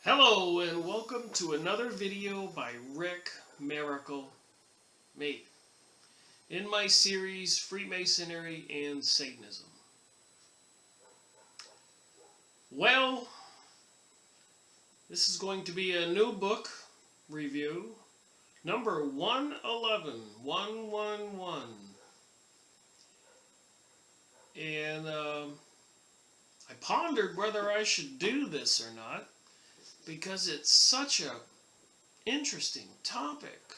Hello and welcome to another video by Rick Miracle Me in my series Freemasonry and Satanism. Well, this is going to be a new book review, number 111, 111. And I pondered whether I should do this or not, because it's such a interesting topic.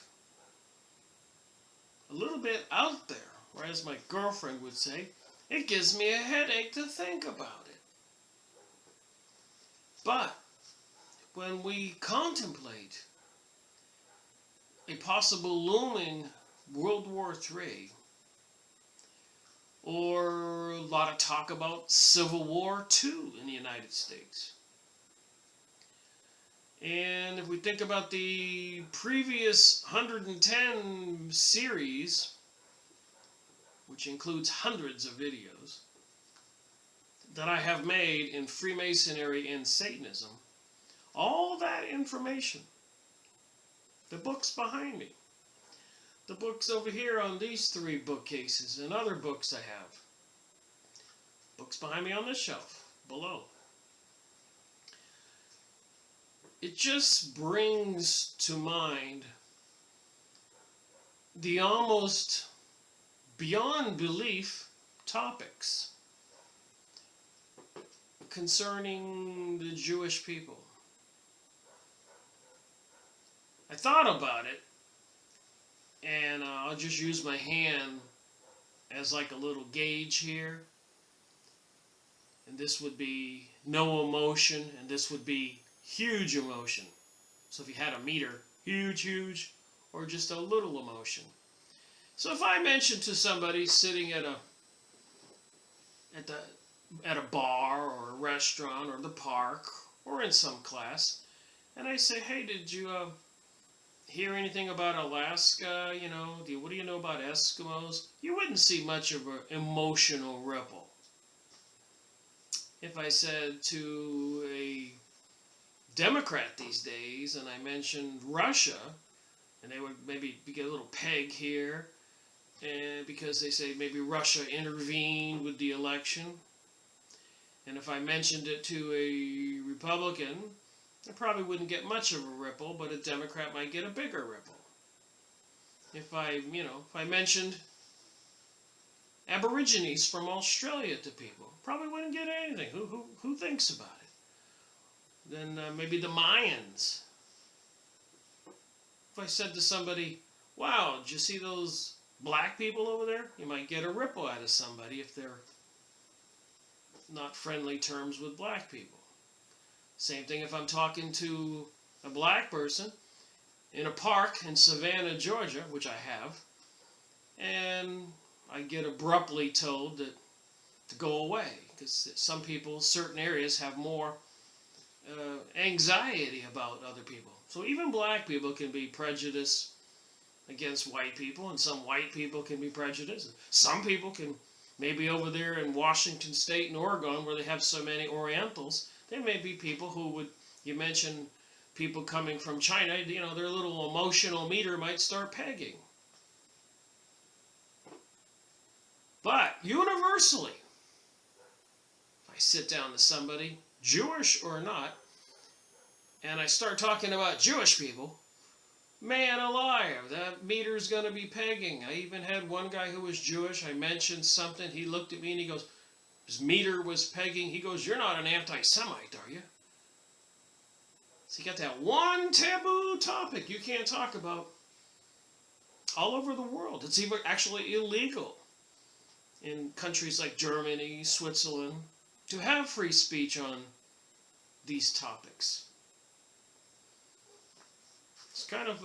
A little bit out there, or as my girlfriend would say, it gives me a headache to think about it. But when we contemplate a possible looming World War III, or a lot of talk about Civil War II in the United States, and if we think about the previous 110 series, which includes hundreds of videos that I have made in Freemasonry and Satanism, all that information, the books behind me, the books over here on these three bookcases, and other books I have, books behind me on this shelf below, it just brings to mind the almost beyond belief topics concerning the Jewish people. I thought about it, and I'll just use my hand as like a little gauge here. And this would be no emotion, and this would be huge emotion. So if you had a meter, huge, or just a little emotion. So if I mention to somebody sitting at a bar or a restaurant or the park or in some class, and I say, hey, did you hear anything about Alaska? What do you know about Eskimos? You wouldn't see much of an emotional ripple. If I said to a Democrat these days, and I mentioned Russia, and they would maybe get a little peg here, and because they say maybe Russia intervened with the election. And if I mentioned it to a Republican, I probably wouldn't get much of a ripple, but a Democrat might get a bigger ripple. If I mentioned Aborigines from Australia to people, probably wouldn't get anything. Who thinks about it? Then maybe the Mayans. If I said to somebody, wow, did you see those black people over there? You might get a ripple out of somebody if they're not friendly terms with black people. Same thing if I'm talking to a black person in a park in Savannah, Georgia, which I have, and I get abruptly told that to go away, because some people, certain areas have more anxiety about other people. So even black people can be prejudiced against white people, and some white people can be prejudiced. Some people can, maybe over there in Washington State and Oregon, where they have so many Orientals, there may be people who would, you mentioned people coming from China, their little emotional meter might start pegging. But universally, if I sit down to somebody, Jewish or not, and I start talking about Jewish people, man alive, that meter's going to be pegging. I even had one guy who was Jewish. I mentioned something. He looked at me and he goes, his meter was pegging. He goes, you're not an anti-Semite, are you? So you got that one taboo topic you can't talk about all over the world. It's even actually illegal in countries like Germany, Switzerland, to have free speech on these topics. It's kind of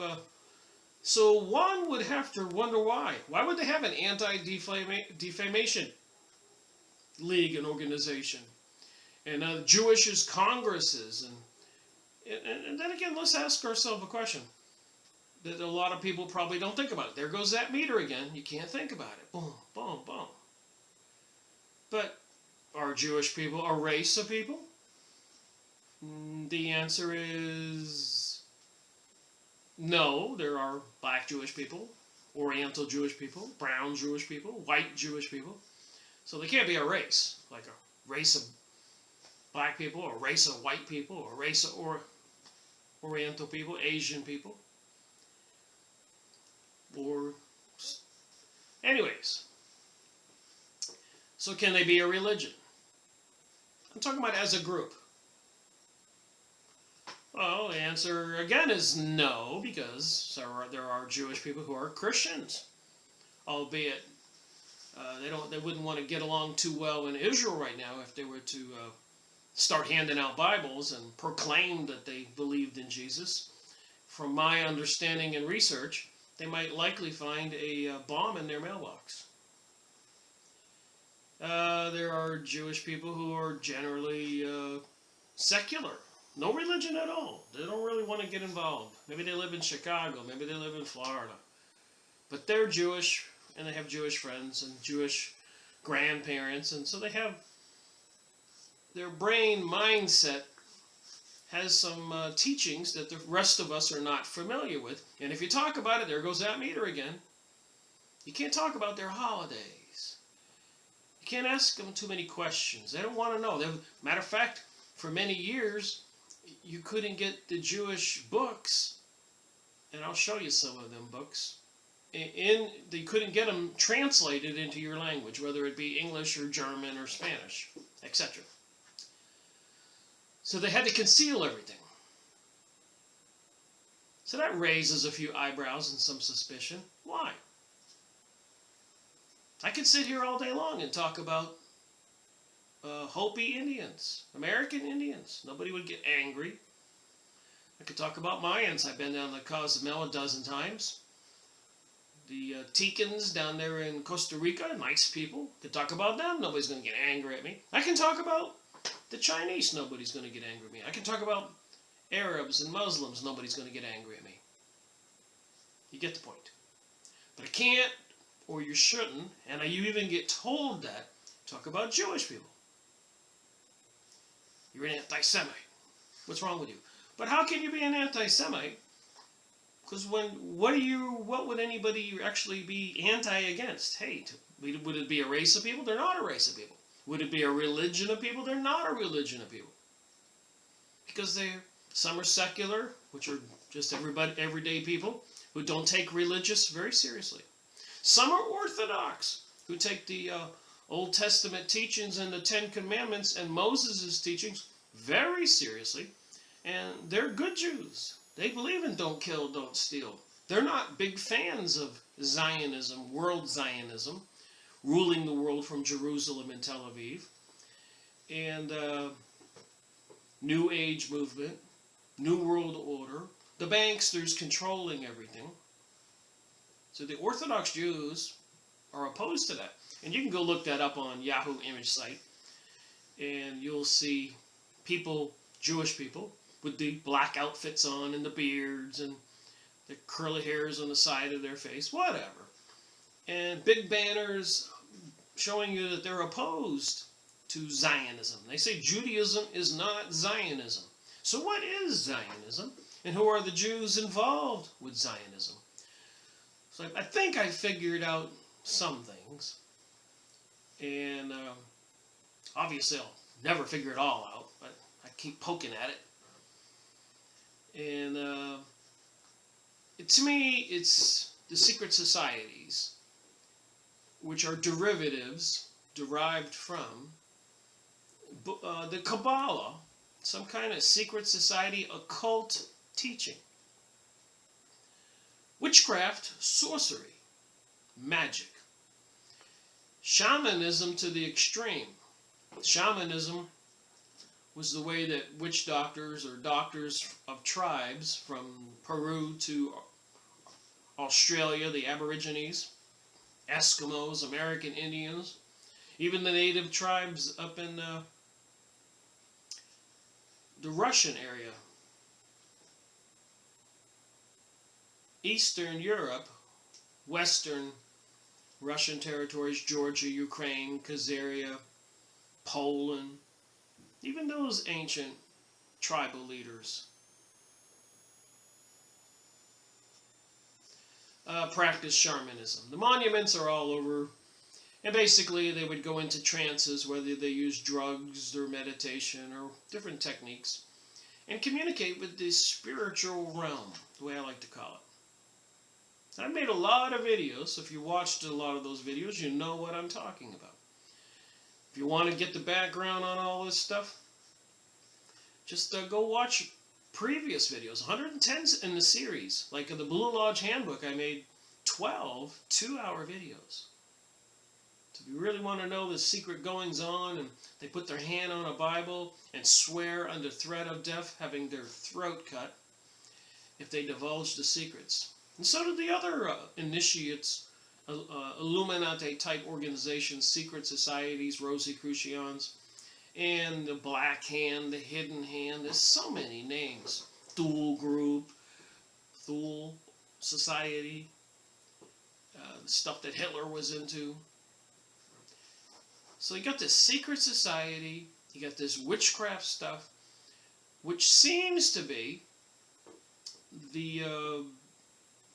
so one would have to wonder why. Why would they have an anti-defamation league and organization, and Jewish congresses, and then again, let's ask ourselves a question that a lot of people probably don't think about. There goes that meter again. You can't think about it. Boom, boom, boom. But are Jewish people a race of people? The answer is no. There are black Jewish people, Oriental Jewish people, brown Jewish people, white Jewish people. So they can't be a race, like a race of black people, or a race of white people, or a race of Oriental people, Asian people. Or, anyways. So can they be a religion? I'm talking about as a group. Well, the answer again is no, because there are Jewish people who are Christians, albeit they wouldn't want to get along too well in Israel right now if they were to start handing out Bibles and proclaim that they believed in Jesus. From my understanding and research, they might likely find a bomb in their mailbox. There are Jewish people who are generally secular. No religion at all. They don't really want to get involved. Maybe they live in Chicago. Maybe they live in Florida. But they're Jewish, and they have Jewish friends and Jewish grandparents. And so they have their brain mindset has some teachings that the rest of us are not familiar with. And if you talk about it, there goes that meter again. You can't talk about their holidays. You can't ask them too many questions. They don't want to know. Matter of fact, for many years, you couldn't get the Jewish books, and I'll show you some of them books. They couldn't get them translated into your language, whether it be English or German or Spanish, etc. So they had to conceal everything. So that raises a few eyebrows and some suspicion. Why? I could sit here all day long and talk about Hopi Indians, American Indians. Nobody would get angry. I could talk about Mayans. I've been down to Cozumel a dozen times. The Ticans down there in Costa Rica, nice people. Could talk about them. Nobody's going to get angry at me. I can talk about the Chinese. Nobody's going to get angry at me. I can talk about Arabs and Muslims. Nobody's going to get angry at me. You get the point. But I can't, or you shouldn't, and you even get told that, talk about Jewish people. You're an anti-Semite. What's wrong with you? But how can you be an anti-Semite? Because what would anybody actually be anti-against? Hate. Would it be a race of people? They're not a race of people. Would it be a religion of people? They're not a religion of people. Because some are secular, which are just everyday people who don't take religious very seriously. Some are orthodox, who take the Old Testament teachings and the Ten Commandments and Moses' teachings very seriously, and they're good Jews. They believe in don't kill, don't steal. They're not big fans of Zionism, world Zionism, ruling the world from Jerusalem and Tel Aviv, and New Age movement, New World Order, the banksters controlling everything. So the Orthodox Jews are opposed to that. And you can go look that up on Yahoo image site, and you'll see people, Jewish people, with the black outfits on and the beards and the curly hairs on the side of their face, whatever. And big banners showing you that they're opposed to Zionism. They say Judaism is not Zionism. So what is Zionism? And who are the Jews involved with Zionism? So I think I figured out some things. And obviously I'll never figure it all out, but I keep poking at it. And to me, it's the secret societies, which are derived from the Kabbalah, some kind of secret society occult teaching. Witchcraft, sorcery, magic. Shamanism to the extreme. Shamanism was the way that witch doctors or doctors of tribes from Peru to Australia, the Aborigines, Eskimos, American Indians, even the native tribes up in the Russian area, Eastern Europe, Western Russian territories, Georgia, Ukraine, Khazaria, Poland, even those ancient tribal leaders. Practice shamanism. The monuments are all over, and basically they would go into trances, whether they use drugs or meditation or different techniques, and communicate with the spiritual realm, the way I like to call it. And I've made a lot of videos, so if you watched a lot of those videos, you know what I'm talking about. If you want to get the background on all this stuff, just go watch previous videos, 110 in the series. Like in the Blue Lodge Handbook, I made 12 two-hour videos. So if you really want to know the secret goings on, and they put their hand on a Bible and swear under threat of death, having their throat cut, if they divulge the secrets. And so did the other initiates, Illuminati-type organizations, secret societies, Rosicrucians, and the Black Hand, the Hidden Hand. There's so many names. Thule Group, Thule Society, the stuff that Hitler was into. So you got this secret society, you got this witchcraft stuff, which seems to be the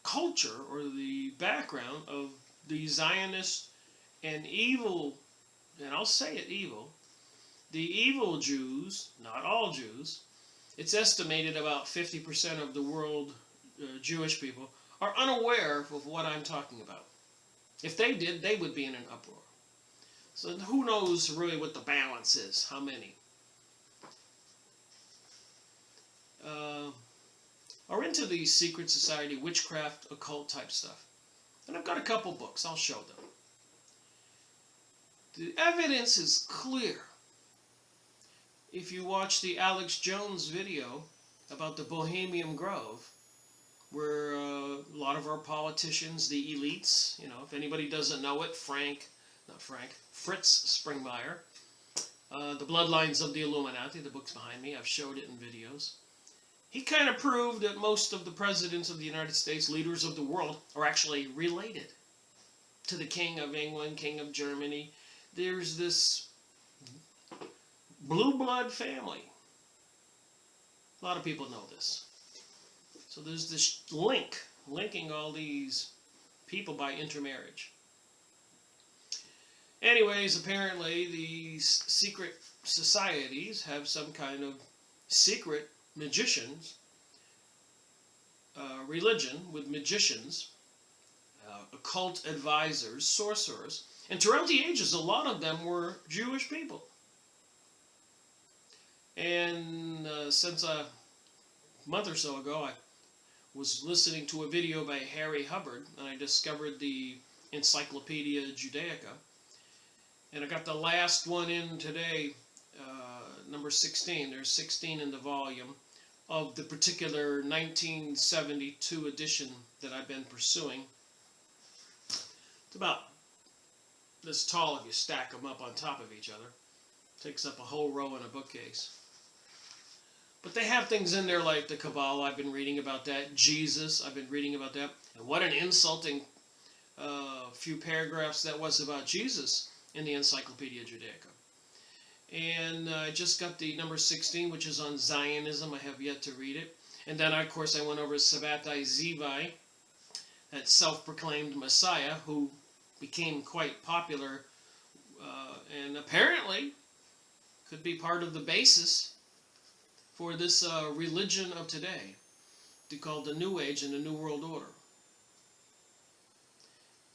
culture or the background of the Zionist and evil, and I'll say it evil, the evil Jews, not all Jews. It's estimated about 50% of the world Jewish people are unaware of what I'm talking about. If they did, they would be in an uproar. So who knows really what the balance is, how many. Are into the secret society, witchcraft, occult type stuff. And I've got a couple books, I'll show them. The evidence is clear. If you watch the Alex Jones video about the Bohemian Grove, where a lot of our politicians, the elites, if anybody doesn't know it, Fritz Springmeier, The Bloodlines of the Illuminati, the book's behind me, I've showed it in videos. He kind of proved that most of the presidents of the United States, leaders of the world, are actually related to the King of England, King of Germany. There's this blue blood family. A lot of people know this. So there's this linking all these people by intermarriage. Anyways, apparently these secret societies have some kind of secret magicians, religion with magicians, occult advisors, sorcerers, and throughout the ages a lot of them were Jewish people. And since a month or so ago I was listening to a video by Harry Hubbard, and I discovered the Encyclopedia Judaica, and I got the last one in today, number 16. There's 16 in the volume of the particular 1972 edition that I've been pursuing. It's about this tall if you stack them up on top of each other. Takes up a whole row in a bookcase. But they have things in there like the Kabbalah, I've been reading about that. Jesus, I've been reading about that. And what an insulting few paragraphs that was about Jesus in the Encyclopedia Judaica. And I just got the number 16, which is on Zionism. I have yet to read it. And then, of course, I went over Sabbatai Zibai, that self-proclaimed Messiah, who became quite popular and apparently could be part of the basis for this religion of today, called the New Age and the New World Order.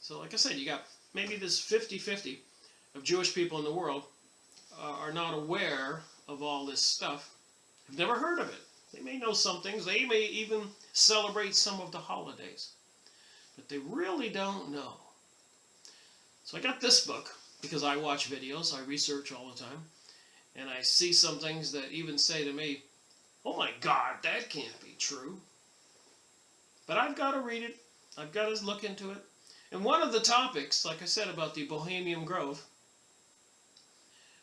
So, like I said, you got maybe this 50-50 of Jewish people in the world are not aware of all this stuff, have never heard of it. They may know some things, they may even celebrate some of the holidays, but they really don't know. So I got this book because I watch videos, I research all the time, and I see some things that even say to me, oh my God, that can't be true. But I've got to read it, I've got to look into it. And one of the topics, like I said, about the Bohemian Grove,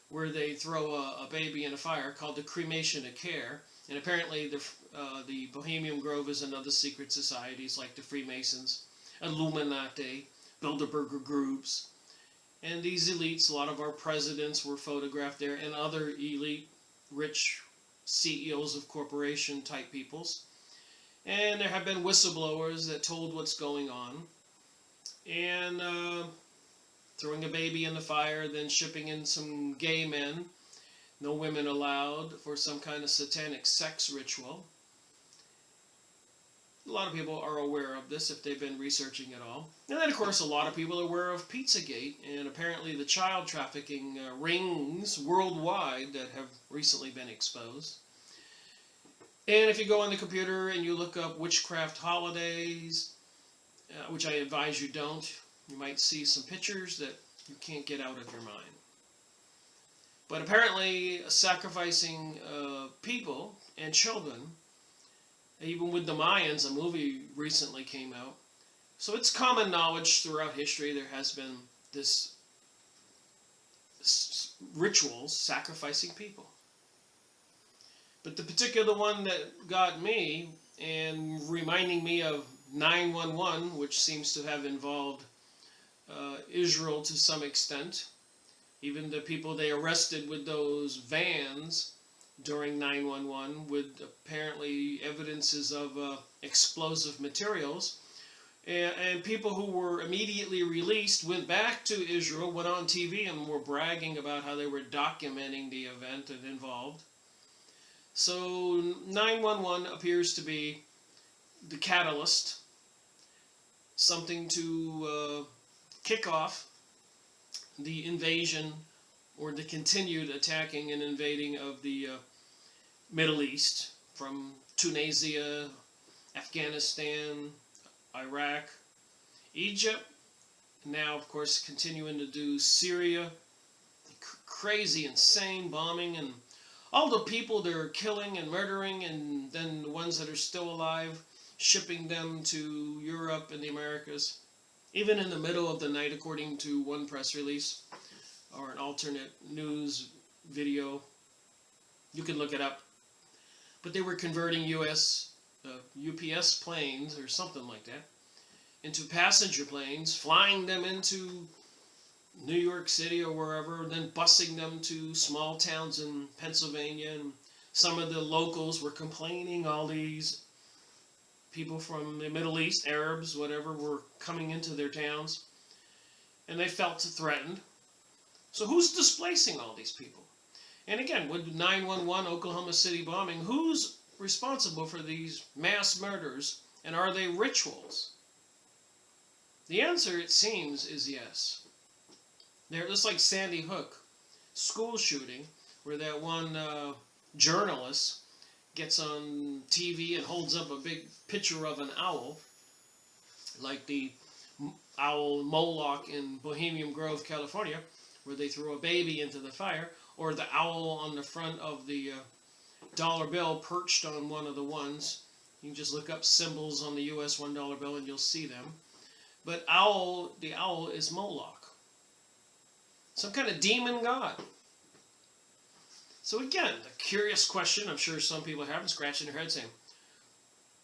where they throw a baby in a fire, called the cremation of care. And apparently the Bohemian Grove is another secret societies like the Freemasons, Illuminati, Bilderberger groups. And these elites, a lot of our presidents were photographed there, and other elite, rich CEOs of corporation type peoples. And there have been whistleblowers that told what's going on. And throwing a baby in the fire, then shipping in some gay men, no women allowed, for some kind of satanic sex ritual. A lot of people are aware of this if they've been researching at all. And then, of course, a lot of people are aware of Pizzagate and apparently the child trafficking rings worldwide that have recently been exposed. And if you go on the computer and you look up witchcraft holidays, which I advise you don't, you might see some pictures that you can't get out of your mind. But apparently sacrificing people and children, even with the Mayans, a movie recently came out. So it's common knowledge throughout history there has been this rituals sacrificing people. But the particular one that got me and reminding me of 9/11, which seems to have involved Israel to some extent. Even the people they arrested with those vans during 9/11 with apparently evidences of explosive materials. And people who were immediately released went back to Israel, went on TV and were bragging about how they were documenting the event it involved. So 9/11 appears to be the catalyst, something to kick off the invasion or the continued attacking and invading of the Middle East from Tunisia, Afghanistan, Iraq, Egypt, now of course continuing to do Syria, crazy, insane bombing, and all the people they're killing and murdering, and then the ones that are still alive, shipping them to Europe and the Americas, even in the middle of the night, according to one press release or an alternate news video. You can look it up. But they were converting UPS planes or something like that into passenger planes, flying them into New York City or wherever, then busing them to small towns in Pennsylvania. And some of the locals were complaining, all these people from the Middle East, Arabs, whatever, were coming into their towns. And they felt threatened. So who's displacing all these people? And again, with 9/11 Oklahoma City bombing, who's responsible for these mass murders? And are they rituals? The answer, it seems, is yes. They're just like Sandy Hook, school shooting, where that one journalist gets on TV and holds up a big picture of an owl, like the owl Moloch in Bohemian Grove, California, where they threw a baby into the fire, or the owl on the front of the dollar bill perched on one of the ones. You can just look up symbols on the US $1 bill and you'll see them. But the owl is Moloch, some kind of demon god. So again, the curious question I'm sure some people have, scratching their head saying,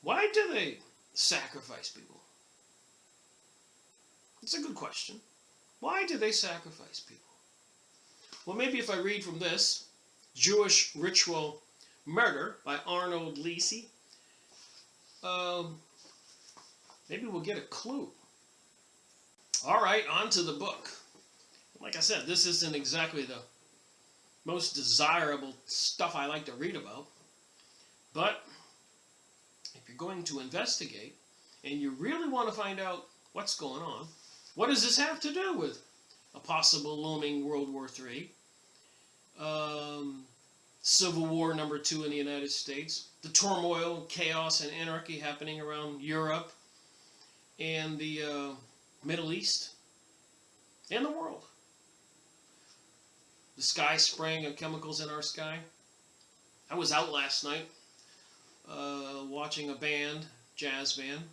why do they sacrifice people? It's a good question. Why do they sacrifice people? Well, maybe if I read from this, Jewish Ritual Murder by Arnold Leese, maybe we'll get a clue. All right, on to the book. Like I said, this isn't exactly the most desirable stuff I like to read about. But if you're going to investigate and you really want to find out what's going on, what does this have to do with a possible looming World War III, Civil War #2 in the United States, the turmoil, chaos, and anarchy happening around Europe and the Middle East and the world? The sky spraying of chemicals in our sky. I was out last night watching a band, jazz band,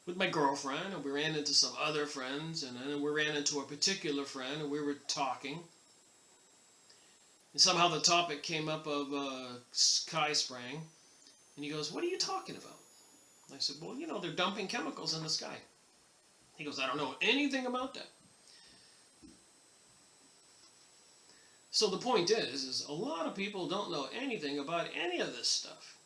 with my girlfriend, and we ran into some other friends, and then we ran into a particular friend, and we were talking. And somehow the topic came up of sky spraying, and he goes, "What are you talking about?" And I said, "Well, you know, they're dumping chemicals in the sky." He goes, "I don't know anything about that." So the point is a lot of people don't know anything about any of this stuff.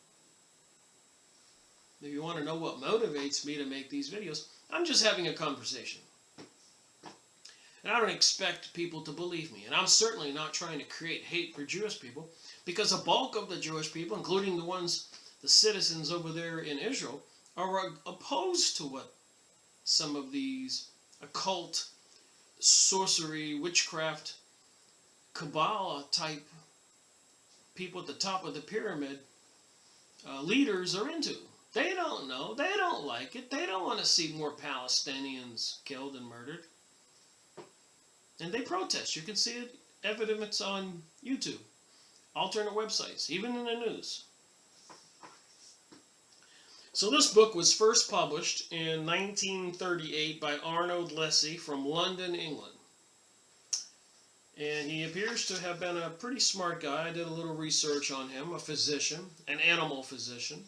If you want to know what motivates me to make these videos, I'm just having a conversation. And I don't expect people to believe me. And I'm certainly not trying to create hate for Jewish people, because a bulk of the Jewish people, including the citizens over there in Israel, are opposed to what some of these occult, sorcery, witchcraft, Kabbalah type people at the top of the pyramid, leaders are into. They don't know. They don't like it. They don't want to see more Palestinians killed and murdered. And they protest. You can see it, evidence on YouTube, alternate websites, even in the news. So this book was first published in 1938 by Arnold S Leese from London, England. And he appears to have been a pretty smart guy. I did a little research on him, a physician, an animal physician.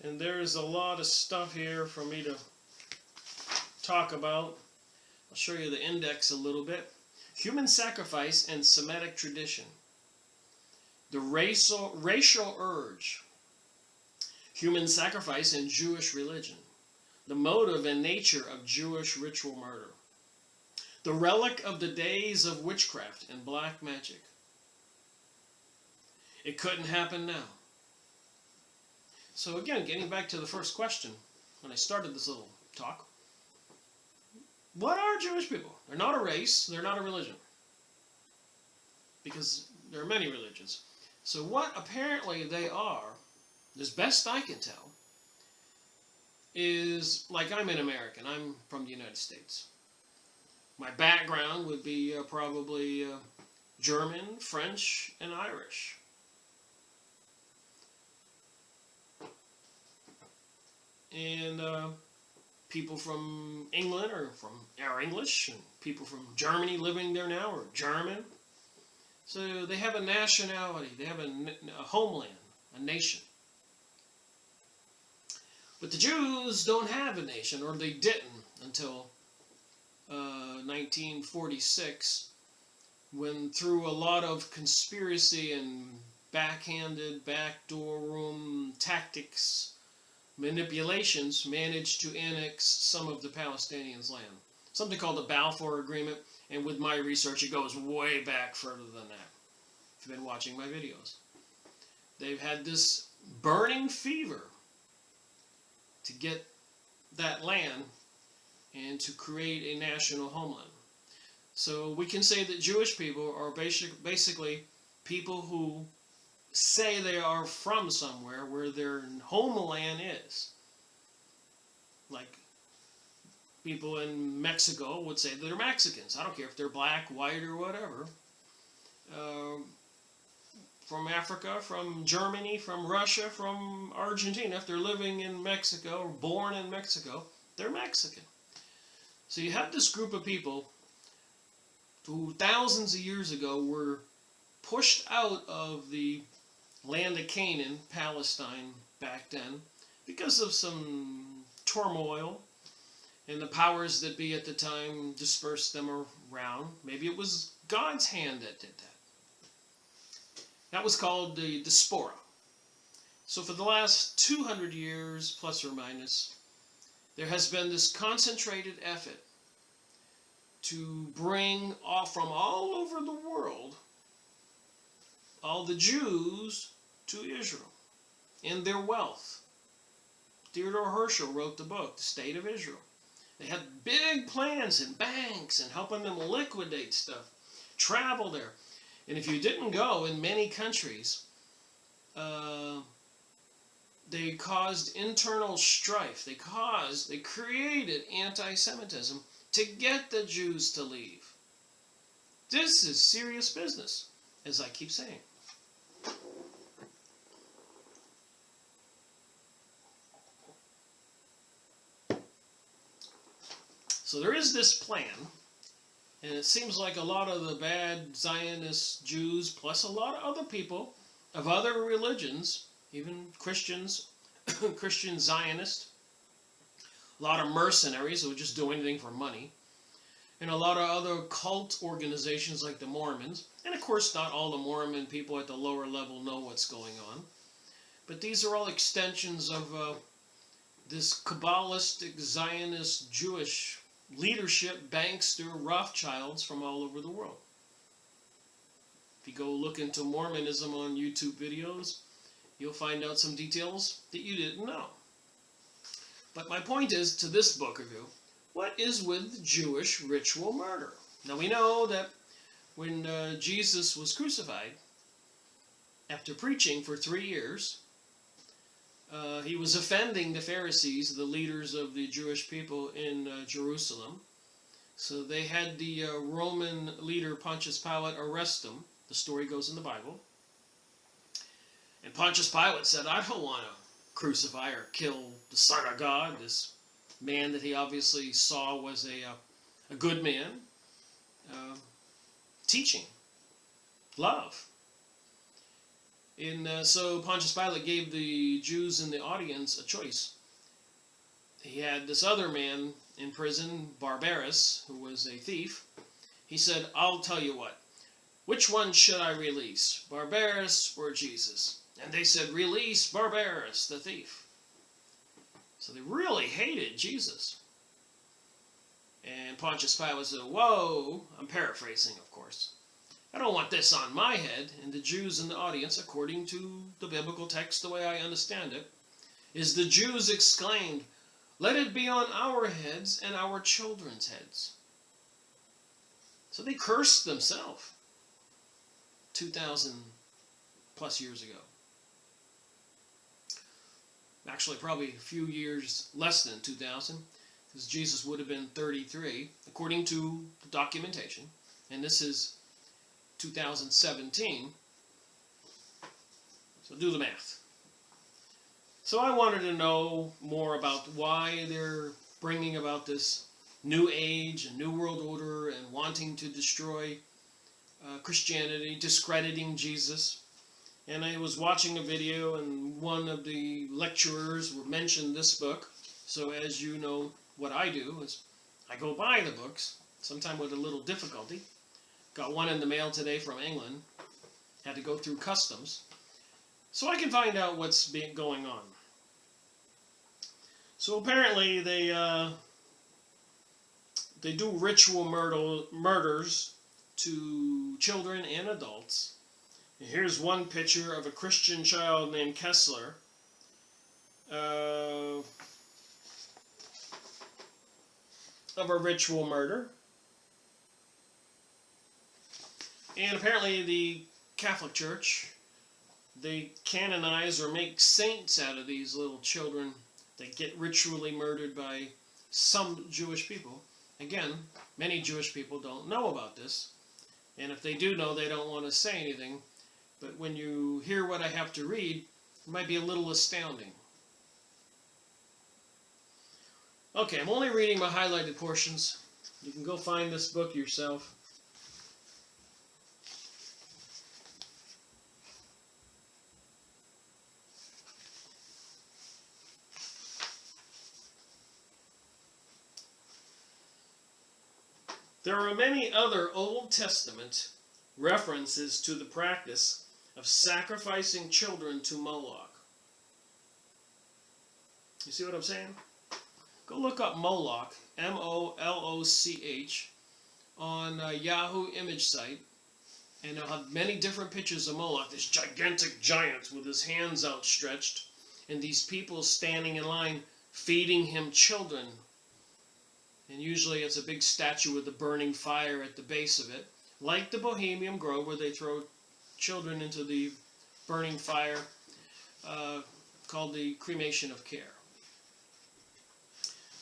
And there's a lot of stuff here for me to talk about. I'll show you the index a little bit. Human sacrifice and Semitic tradition. The racial urge. Human sacrifice in Jewish religion. The motive and nature of Jewish ritual murder. The relic of the days of witchcraft and black magic. It couldn't happen now. So again, getting back to the first question, when I started this little talk, what are Jewish people? They're not a race, they're not a religion. Because there are many religions. So what apparently they are, as best I can tell, is, like, I'm an American, I'm from the United States. My background would be probably German, French, and Irish. And people from England are English, and people from Germany living there now are German. So they have a nationality, they have a homeland, a nation. But the Jews don't have a nation, or they didn't until 1946, when through a lot of conspiracy and backhanded, backdoor room tactics, manipulations, managed to annex some of the Palestinians' land. Something called the Balfour Agreement, and with my research it goes way back further than that, if you've been watching my videos. They've had this burning fever to get that land and to create a national homeland. So we can say that Jewish people are basically people who say they are from somewhere where their homeland is. Like people in Mexico would say that they're Mexicans. I don't care if they're black, white, or whatever. From Africa, from Germany, from Russia, from Argentina, if they're living in Mexico or born in Mexico, they're Mexican. So you have this group of people who thousands of years ago were pushed out of the land of Canaan, Palestine, back then, because of some turmoil, and the powers that be at the time dispersed them around. Maybe it was God's hand that did that. That was called the diaspora. So for the last 200 years, plus or minus, there has been this concentrated effort to bring from all over the world all the Jews to Israel and their wealth. Theodore Herschel wrote the book, The State of Israel. They had big plans and banks and helping them liquidate stuff, travel there. And if you didn't go in many countries, they caused internal strife. They created anti-Semitism to get the Jews to leave. This is serious business, as I keep saying. So there is this plan, and it seems like a lot of the bad Zionist Jews, plus a lot of other people of other religions, even Christians, Christian Zionists, a lot of mercenaries who would just do anything for money, and a lot of other cult organizations like the Mormons. And of course, not all the Mormon people at the lower level know what's going on. But these are all extensions of this Kabbalistic, Zionist, Jewish leadership, bankster, Rothschilds from all over the world. If you go look into Mormonism on YouTube videos, you'll find out some details that you didn't know. But my point is, to this book review, what is with Jewish ritual murder? Now we know that when Jesus was crucified, after preaching for 3 years, he was offending the Pharisees, the leaders of the Jewish people in Jerusalem. So they had the Roman leader Pontius Pilate arrest him. The story goes in the Bible. And Pontius Pilate said, I don't want to crucify or kill the Son of God, this man that he obviously saw was a good man, teaching love. So Pontius Pilate gave the Jews in the audience a choice. He had this other man in prison, Barabbas, who was a thief. He said, I'll tell you what, which one should I release, Barabbas or Jesus? And they said, release Barabbas, the thief. So they really hated Jesus. And Pontius Pilate said, whoa, I'm paraphrasing, of course. I don't want this on my head. And the Jews in the audience, according to the biblical text, the way I understand it, is the Jews exclaimed, let it be on our heads and our children's heads. So they cursed themselves 2,000 plus years ago. Actually, probably a few years less than 2,000, because Jesus would have been 33, according to the documentation. And this is 2017. So do the math. So I wanted to know more about why they're bringing about this new age and new world order and wanting to destroy Christianity, discrediting Jesus. And I was watching a video, and one of the lecturers mentioned this book. So as you know, what I do is I go buy the books, sometimes with a little difficulty. Got one in the mail today from England. Had to go through customs. So I can find out what's going on. So apparently they do ritual murders to children and adults. And here's one picture of a Christian child named Kessler. Of a ritual murder. And apparently the Catholic Church, they canonize or make saints out of these little children that get ritually murdered by some Jewish people. Again, many Jewish people don't know about this. And if they do know, they don't want to say anything. But when you hear what I have to read, it might be a little astounding. Okay, I'm only reading my highlighted portions. You can go find this book yourself. There are many other Old Testament references to the practice of sacrificing children to Moloch. You see what I'm saying? Go look up Moloch, M-O-L-O-C-H, on Yahoo image site, and they'll have many different pictures of Moloch, this gigantic giant with his hands outstretched, and these people standing in line feeding him children. And usually it's a big statue with a burning fire at the base of it, like the Bohemian Grove, where they throw children into the burning fire, called the cremation of care.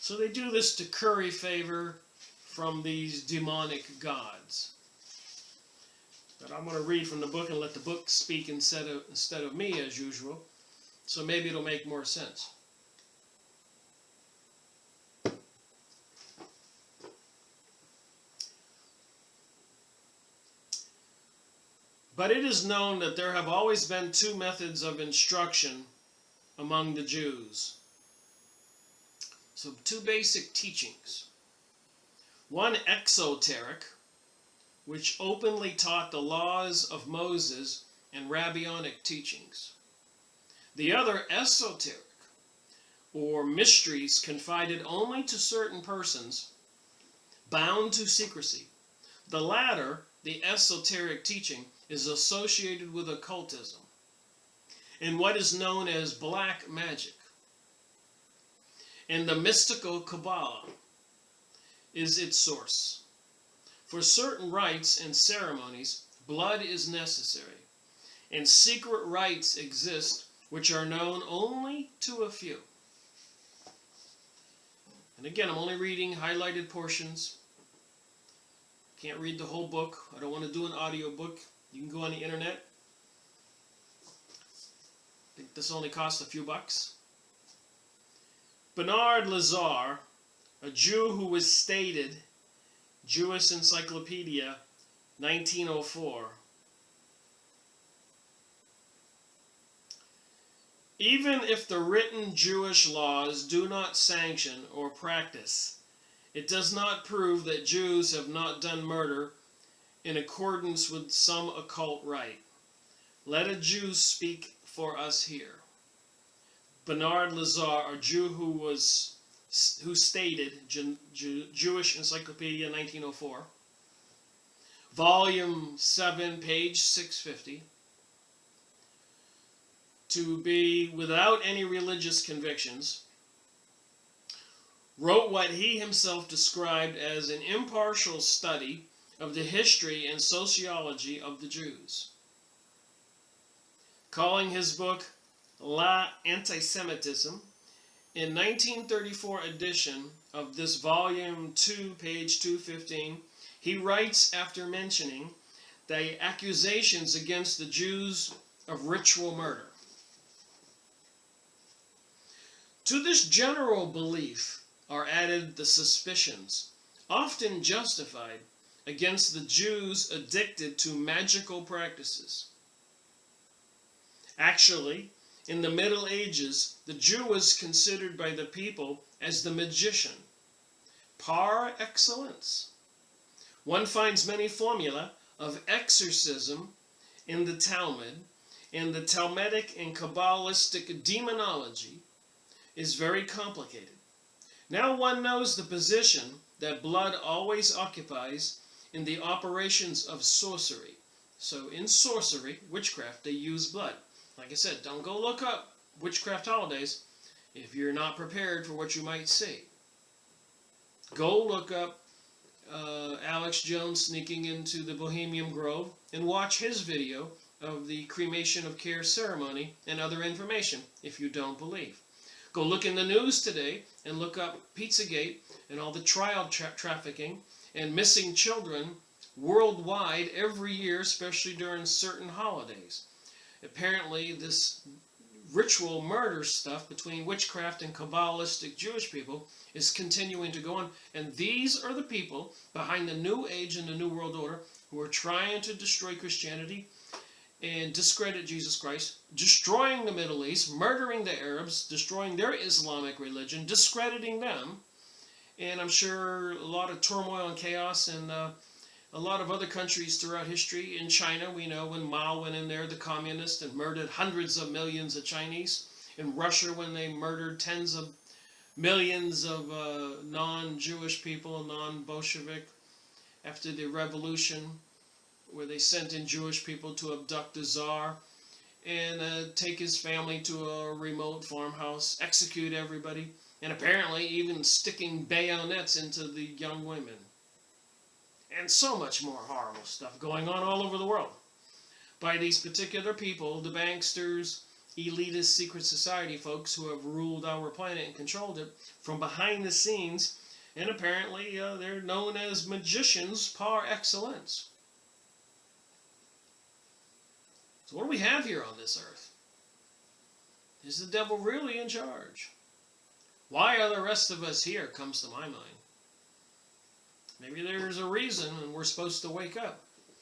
So they do this to curry favor from these demonic gods. But I'm going to read from the book and let the book speak instead of me, as usual. So maybe it'll make more sense. But it is known that there have always been two methods of instruction among the Jews. So two basic teachings. One exoteric, which openly taught the laws of Moses and rabbinic teachings. The other esoteric, or mysteries confided only to certain persons, bound to secrecy. The latter, the esoteric teaching, is associated with occultism and what is known as black magic. And the mystical Kabbalah is its source. For certain rites and ceremonies, blood is necessary, and secret rites exist which are known only to a few. And again, I'm only reading highlighted portions. Can't read the whole book. I don't want to do an audio book. You can go on the internet. I think this only costs a few bucks. Bernard Lazare, a Jew who was stated, Jewish Encyclopedia, 1904. Even if the written Jewish laws do not sanction or practice, it does not prove that Jews have not done murder in accordance with some occult rite. Let a Jew speak for us here. Bernard Lazare, a Jew who stated, Jewish Encyclopedia, 1904, Volume 7, page 650, to be without any religious convictions, wrote what he himself described as an impartial study of the history and sociology of the Jews, calling his book La Antisemitism. In 1934 edition of this volume 2, page 215, he writes, after mentioning the accusations against the Jews of ritual murder, to this general belief are added the suspicions, often justified, against the Jews addicted to magical practices. Actually, in the Middle Ages, the Jew was considered by the people as the magician, par excellence. One finds many formulae of exorcism in the Talmud, and the Talmudic and Kabbalistic demonology is very complicated. Now one knows the position that blood always occupies in the operations of sorcery. So in sorcery, witchcraft, they use blood. Like I said, don't go look up witchcraft holidays if you're not prepared for what you might see. Go look up Alex Jones sneaking into the Bohemian Grove and watch his video of the cremation of care ceremony and other information if you don't believe. Go look in the news today and look up Pizzagate and all the child trafficking and missing children worldwide every year, especially during certain holidays. Apparently, this ritual murder stuff between witchcraft and Kabbalistic Jewish people is continuing to go on. And these are the people behind the New Age and the New World Order who are trying to destroy Christianity and discredit Jesus Christ, destroying the Middle East, murdering the Arabs, destroying their Islamic religion, discrediting them. And I'm sure a lot of turmoil and chaos in a lot of other countries throughout history. In China, we know when Mao went in there, the communist, and murdered hundreds of millions of Chinese. In Russia, when they murdered tens of millions of non-Jewish people, non-Bolshevik, after the revolution, where they sent in Jewish people to abduct the Tsar and take his family to a remote farmhouse, execute everybody, and apparently even sticking bayonets into the young women. And so much more horrible stuff going on all over the world by these particular people, the banksters, elitist secret society folks who have ruled our planet and controlled it from behind the scenes, and apparently they're known as magicians par excellence. So what do we have here on this earth? Is the devil really in charge? Why are the rest of us here, comes to my mind. Maybe there's a reason and we're supposed to wake up.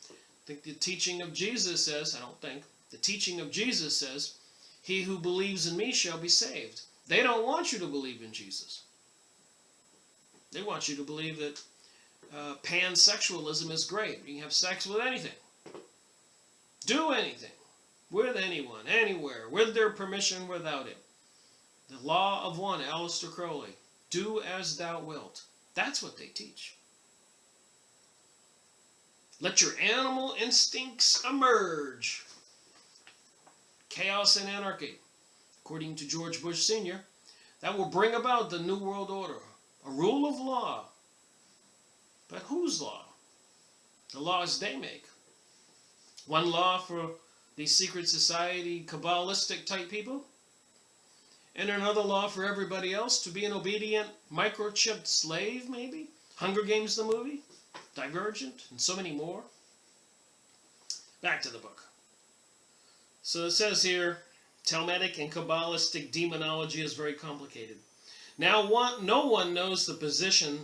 I think the teaching of Jesus says, the teaching of Jesus says, he who believes in me shall be saved. They don't want you to believe in Jesus. They want you to believe that pansexualism is great. You can have sex with anything. Do anything. With anyone, anywhere, with their permission, without it. The law of one, Aleister Crowley. Do as thou wilt. That's what they teach. Let your animal instincts emerge. Chaos and anarchy. According to George Bush Sr., that will bring about the New World Order. A rule of law. But whose law? The laws they make. One law for the secret society, Kabbalistic type people, and another law for everybody else to be an obedient, microchipped slave, maybe? Hunger Games the movie? Divergent? And so many more. Back to the book. So it says here, Talmudic and Kabbalistic demonology is very complicated. Now no one knows the position.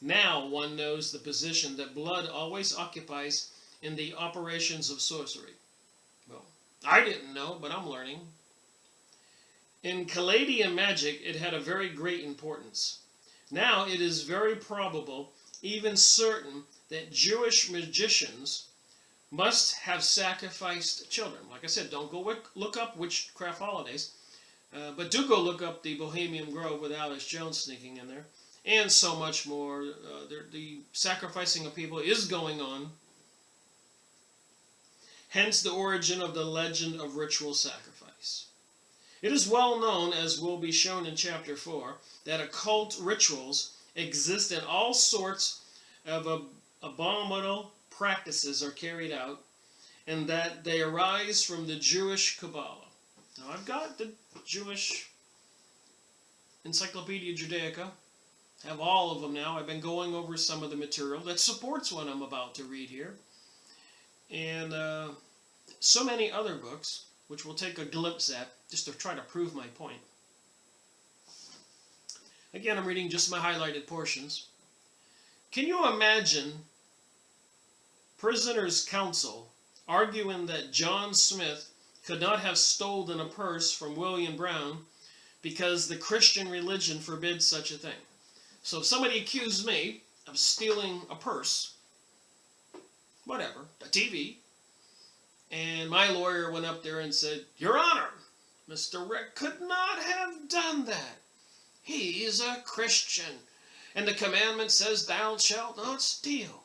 Now one knows the position that blood always occupies in the operations of sorcery. Well, I didn't know, but I'm learning. In Chaldean magic, it had a very great importance. Now it is very probable, even certain, that Jewish magicians must have sacrificed children. Like I said, don't go look up witchcraft holidays, but do go look up the Bohemian Grove with Alex Jones sneaking in there, and so much more. The sacrificing of people is going on. Hence the origin of the legend of ritual sacrifice. It is well known, as will be shown in chapter 4, that occult rituals exist and all sorts of abominable practices are carried out, and that they arise from the Jewish Kabbalah. Now I've got the Jewish Encyclopedia Judaica. I have all of them now. I've been going over some of the material that supports what I'm about to read here. And so many other books, which we'll take a glimpse at, just to try to prove my point. Again, I'm reading just my highlighted portions. Can you imagine prisoners' counsel arguing that John Smith could not have stolen a purse from William Brown because the Christian religion forbids such a thing? So if somebody accused me of stealing a purse, whatever, a TV, and my lawyer went up there and said, Your Honor, Mr. Rick could not have done that. He is a Christian, and the commandment says, Thou shalt not steal.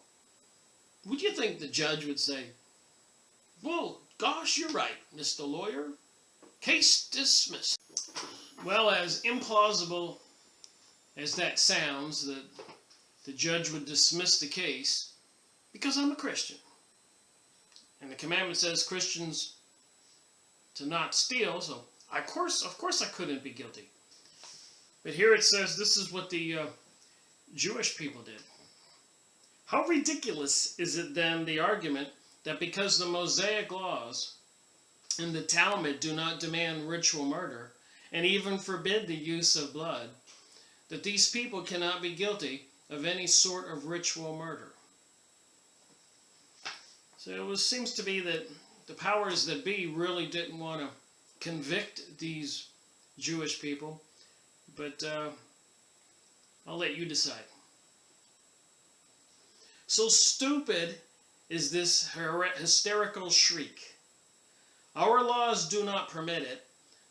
Would you think the judge would say, Well, gosh, you're right, Mr. Lawyer. Case dismissed. Well, as implausible as that sounds, that the judge would dismiss the case because I'm a Christian. And the commandment says Christians to not steal, so of course I couldn't be guilty. But here it says this is what the Jewish people did. How ridiculous is it then, the argument that because the Mosaic laws and the Talmud do not demand ritual murder and even forbid the use of blood, that these people cannot be guilty of any sort of ritual murder. So it seems to be that the powers that be really didn't want to convict these Jewish people, but I'll let you decide. So stupid is this hysterical shriek. Our laws do not permit it,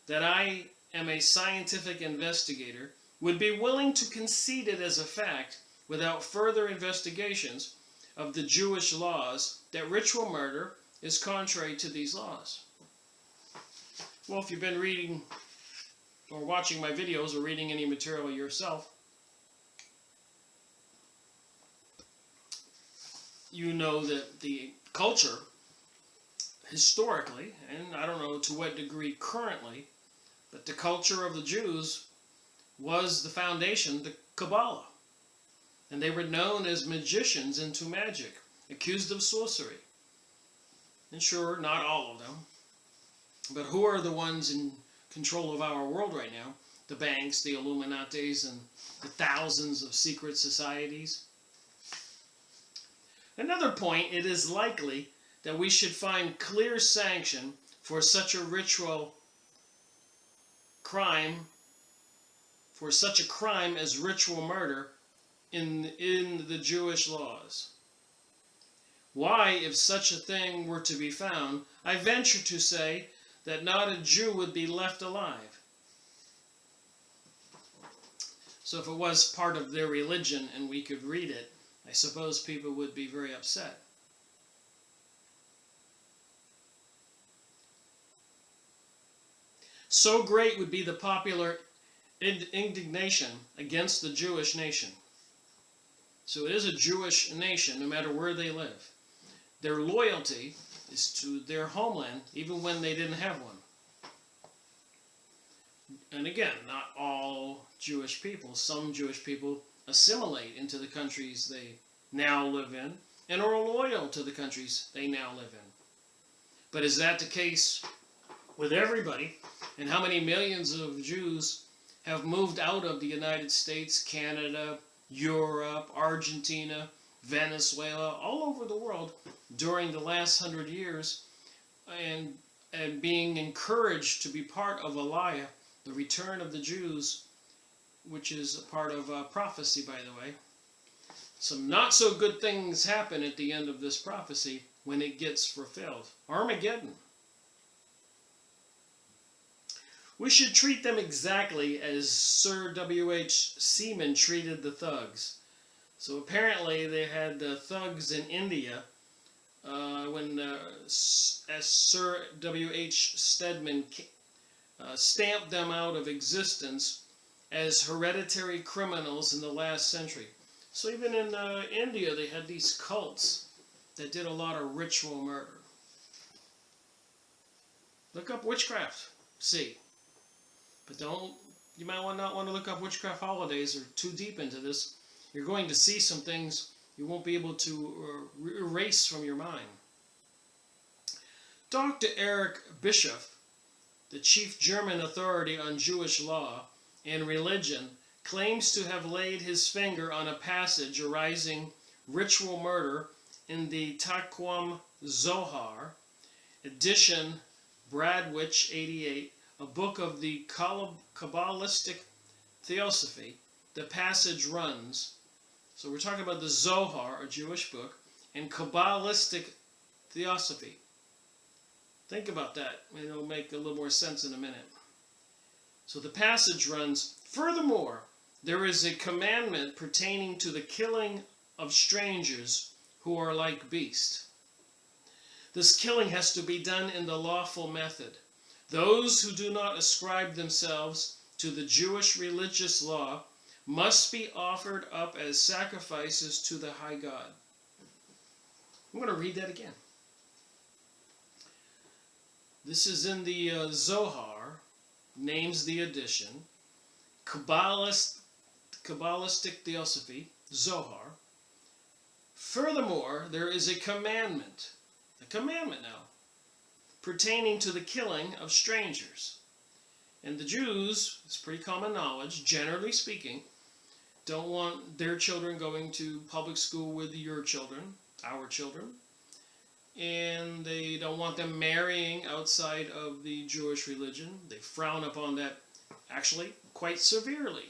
that I am a scientific investigator, would be willing to concede it as a fact without further investigations of the Jewish laws that ritual murder is contrary to these laws. Well, if you've been reading or watching my videos or reading any material yourself, you know that the culture, historically, and I don't know to what degree currently, but the culture of the Jews was the foundation, the Kabbalah. And they were known as magicians into magic, accused of sorcery. And sure, not all of them. But who are the ones in control of our world right now? The banks, the Illuminatis, and the thousands of secret societies. Another point, it is likely that we should find clear sanction for such a ritual crime, for such a crime as ritual murder in the Jewish laws. Why, if such a thing were to be found, I venture to say that not a Jew would be left alive. So if it was part of their religion and we could read it, I suppose people would be very upset. So great would be the popular indignation against the Jewish nation. So it is a Jewish nation, no matter where they live. Their loyalty is to their homeland, even when they didn't have one. And again, not all Jewish people. Some Jewish people assimilate into the countries they now live in and are loyal to the countries they now live in. But is that the case with everybody? And how many millions of Jews have moved out of the United States, Canada, Europe, Argentina, Venezuela, all over the world during the last 100 years, and being encouraged to be part of Aliyah, the return of the Jews, which is a part of prophecy, by the way. Some not so good things happen at the end of this prophecy when it gets fulfilled. Armageddon. We should treat them exactly as Sir W.H. Seaman treated the thugs. So apparently they had thugs in India as Sir W.H. Stedman stamped them out of existence as hereditary criminals in the last century. So even in India they had these cults that did a lot of ritual murder. Look up witchcraft. See. But you might not want to look up witchcraft holidays or too deep into this. You're going to see some things you won't be able to erase from your mind. Dr. Erich Bischoff, the chief German authority on Jewish law and religion, claims to have laid his finger on a passage arising ritual murder in the Taquam Zohar, edition Bradwich 88, a book of the Kabbalistic theosophy. The passage runs, so we're talking about the Zohar, a Jewish book, and Kabbalistic theosophy. Think about that, and it'll make a little more sense in a minute. So the passage runs, furthermore, there is a commandment pertaining to the killing of strangers who are like beasts. This killing has to be done in the lawful method. Those who do not ascribe themselves to the Jewish religious law must be offered up as sacrifices to the high God. I'm going to read that again. This is in the Zohar, names the edition, Kabbalistic theosophy, Zohar. Furthermore, there is a commandment now, pertaining to the killing of strangers. And the Jews, it's pretty common knowledge, generally speaking, don't want their children going to public school with your children, our children. And they don't want them marrying outside of the Jewish religion. They frown upon that actually quite severely.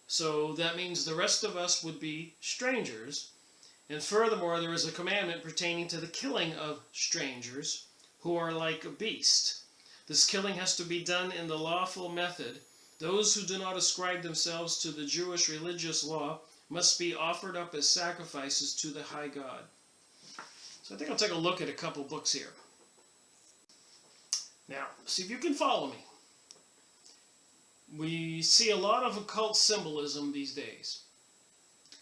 So that means the rest of us would be strangers. And furthermore, there is a commandment pertaining to the killing of strangers who are like a beast. This killing has to be done in the lawful method. Those who do not ascribe themselves to the Jewish religious law must be offered up as sacrifices to the high God. So I think I'll take a look at a couple books here. Now, see if you can follow me. We see a lot of occult symbolism these days.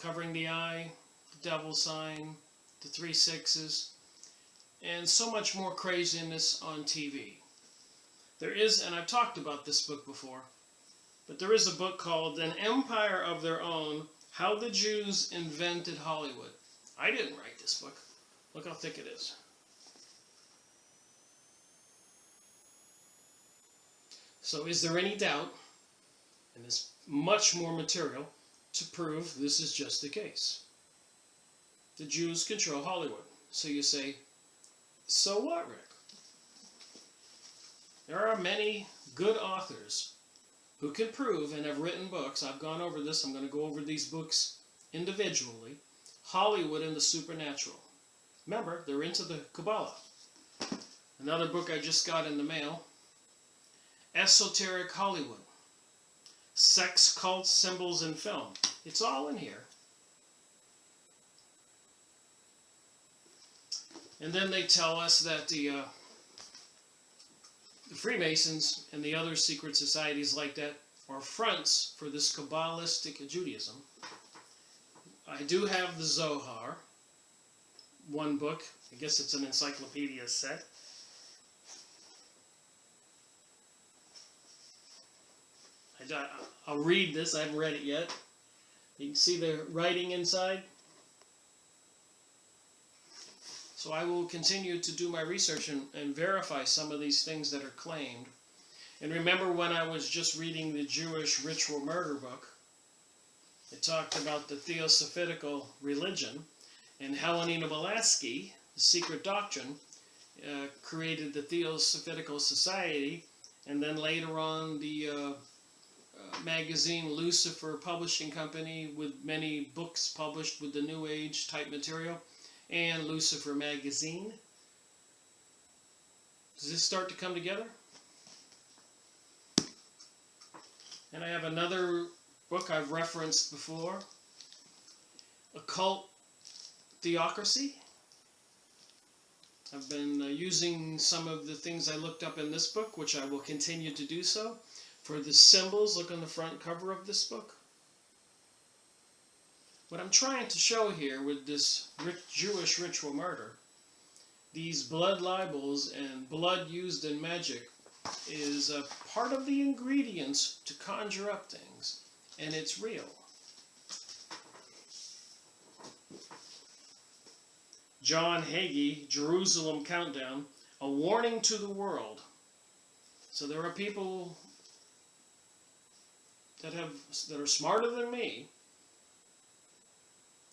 Covering the eye, the devil sign, the 3 6s, and so much more craziness on TV. There is, and I've talked about this book before, but there is a book called An Empire of Their Own, How the Jews Invented Hollywood. I didn't write this book. Look how thick it is. So is there any doubt, and there's much more material to prove this is just the case? The Jews control Hollywood. So you say, so what, Rick? There are many good authors who can prove and have written books. I've gone over this. I'm going to go over these books individually. Hollywood and the Supernatural. Remember, they're into the Kabbalah. Another book I just got in the mail. Esoteric Hollywood. Sex, Cults, Symbols, and Film. It's all in here. And then they tell us that the Freemasons and the other secret societies like that are fronts for this Kabbalistic Judaism. I do have the Zohar, one book. I guess it's an encyclopedia set. I'll read this. I haven't read it yet. You can see the writing inside. So I will continue to do my research and verify some of these things that are claimed. And remember when I was just reading the Jewish ritual murder book, it talked about the Theosophitical religion, and Helena Blavatsky, the secret doctrine, created the Theosophitical Society, and then later on the magazine Lucifer Publishing Company with many books published with the New Age type material, and Lucifer Magazine. Does this start to come together? And I have another book I've referenced before, Occult Theocracy. I've been using some of the things I looked up in this book, which I will continue to do so. For the symbols, look on the front cover of this book. What I'm trying to show here with this Jewish ritual murder, these blood libels and blood used in magic, is a part of the ingredients to conjure up things, and it's real. John Hagee, Jerusalem Countdown, a warning to the world. So there are people that are smarter than me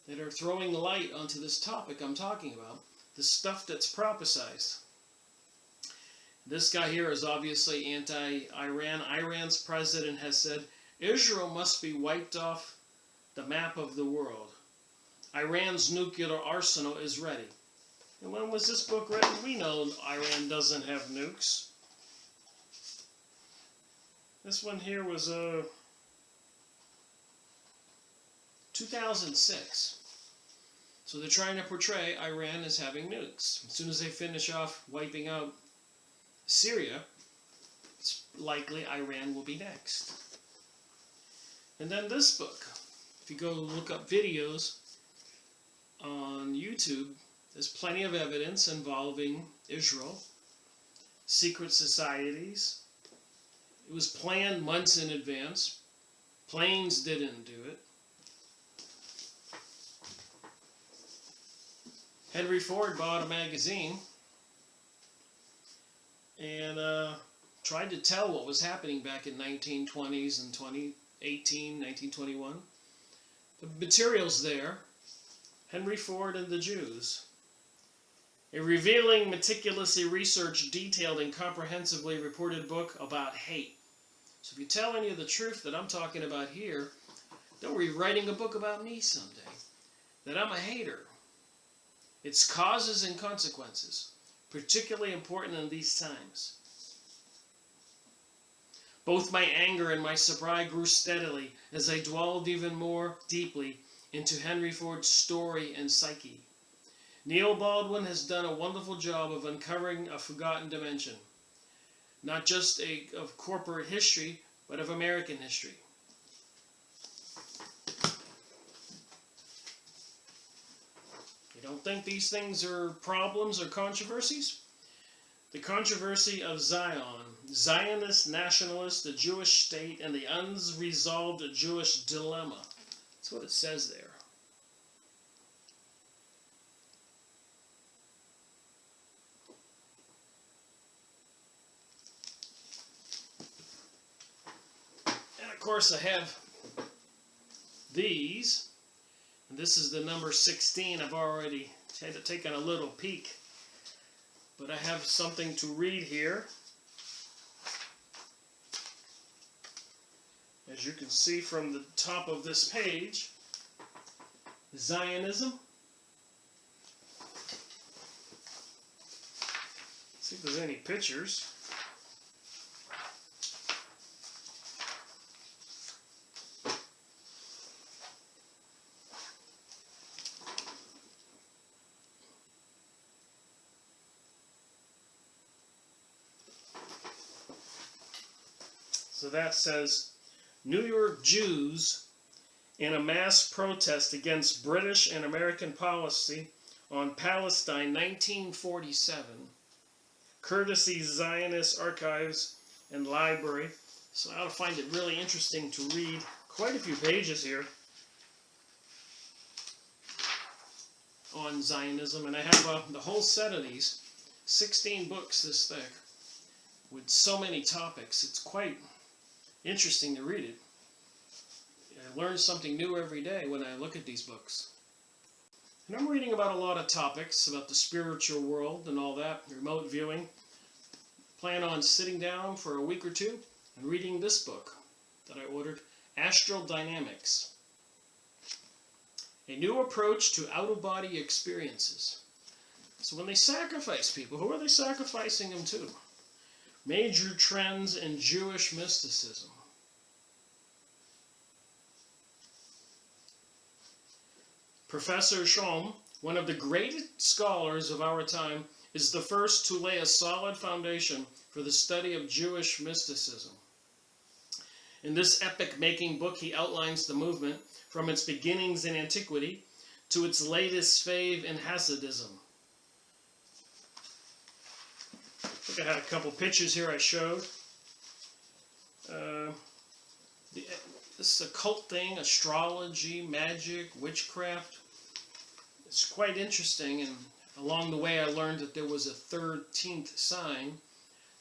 that are throwing light onto this topic I'm talking about, the stuff that's prophesized. This guy here is obviously anti-Iran. Iran's president has said Israel must be wiped off the map of the world. Iran's nuclear arsenal is ready. And when was this book written? We know Iran doesn't have nukes. This one here was 2006. So they're trying to portray Iran as having nukes. As soon as they finish off wiping out Syria, it's likely Iran will be next. And then this book, if you go look up videos on YouTube, there's plenty of evidence involving Israel, secret societies. It was planned months in advance. Planes didn't do it. Henry Ford bought a magazine and tried to tell what was happening back in 1920s and 2018, 1921. The material's there. Henry Ford and the Jews. A revealing, meticulously researched, detailed, and comprehensively reported book about hate. So if you tell any of the truth that I'm talking about here, don't be writing a book about me someday. That I'm a hater. Its causes and consequences, particularly important in these times. Both my anger and my surprise grew steadily as I dwelled even more deeply into Henry Ford's story and psyche. Neil Baldwin has done a wonderful job of uncovering a forgotten dimension, not just of corporate history, but of American history. You don't think these things are problems or controversies? The controversy of Zion, Zionist nationalists, the Jewish state, and the unresolved Jewish dilemma. That's what it says there. And of course I have these. And this is the number 16. I've already taken a little peek. But I have something to read here. As you can see from the top of this page, Zionism. See if there's any pictures. So that says, New York Jews in a mass protest against British and American policy on Palestine 1947. Courtesy Zionist Archives and Library. So I'll find it really interesting to read quite a few pages here on Zionism. And I have the whole set of these, 16 books this thick, with so many topics. It's quite interesting to read it. I learn something new every day when I look at these books. And I'm reading about a lot of topics, about the spiritual world and all that, remote viewing. Plan on sitting down for a week or two and reading this book that I ordered, Astral Dynamics. A new approach to out-of-body experiences. So when they sacrifice people, who are they sacrificing them to? Major trends in Jewish mysticism. Professor Sholm, one of the greatest scholars of our time, is the first to lay a solid foundation for the study of Jewish mysticism. In this epoch-making book, he outlines the movement from its beginnings in antiquity to its latest phase in Hasidism. I think I had a couple pictures here I showed. This occult thing, astrology, magic, witchcraft. It's quite interesting, and along the way I learned that there was a 13th sign,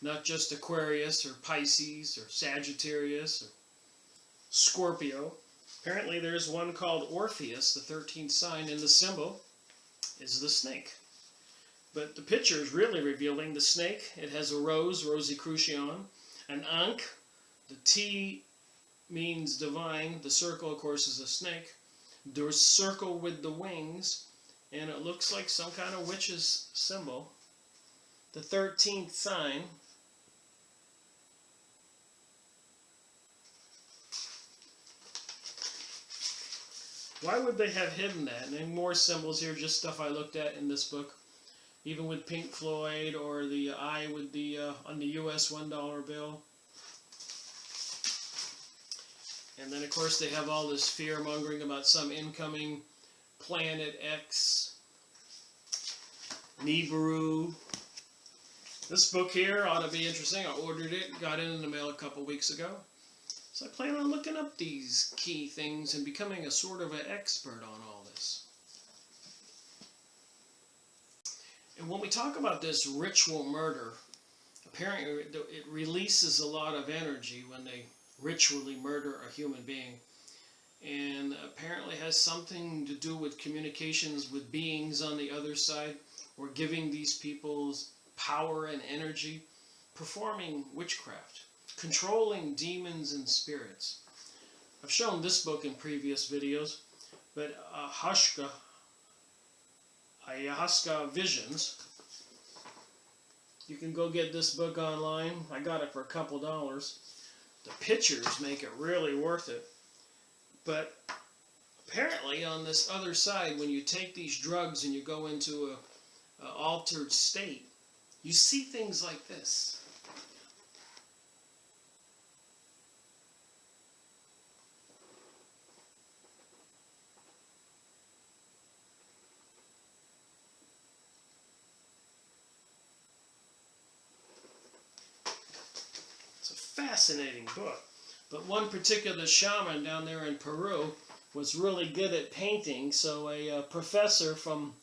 not just Aquarius or Pisces or Sagittarius or Scorpio. Apparently there's one called Orpheus, the 13th sign, and the symbol is the snake. But the picture is really revealing the snake. It has a rose, Rosicrucian, an ankh, the T means divine, the circle of course is a snake, the circle with the wings, and it looks like some kind of witch's symbol. The 13th sign. Why would they have hidden that? And more symbols here, just stuff I looked at in this book. Even with Pink Floyd, or the eye with the on the US $1 bill. And then of course they have all this fear mongering about some incoming Planet X, Nibiru. This book here ought to be interesting. I ordered it, got it in the mail a couple weeks ago. So I plan on looking up these key things and becoming a sort of an expert on all this. And when we talk about this ritual murder, apparently it releases a lot of energy when they ritually murder a human being. And apparently has something to do with communications with beings on the other side, or giving these people power and energy, performing witchcraft, controlling demons and spirits. I've shown this book in previous videos, but Ayahuasca Visions. You can go get this book online. I got it for a couple $. The pictures make it really worth it. But apparently on this other side, when you take these drugs and you go into an altered state, you see things like this. Fascinating book. But one particular shaman down there in Peru was really good at painting, so a professor from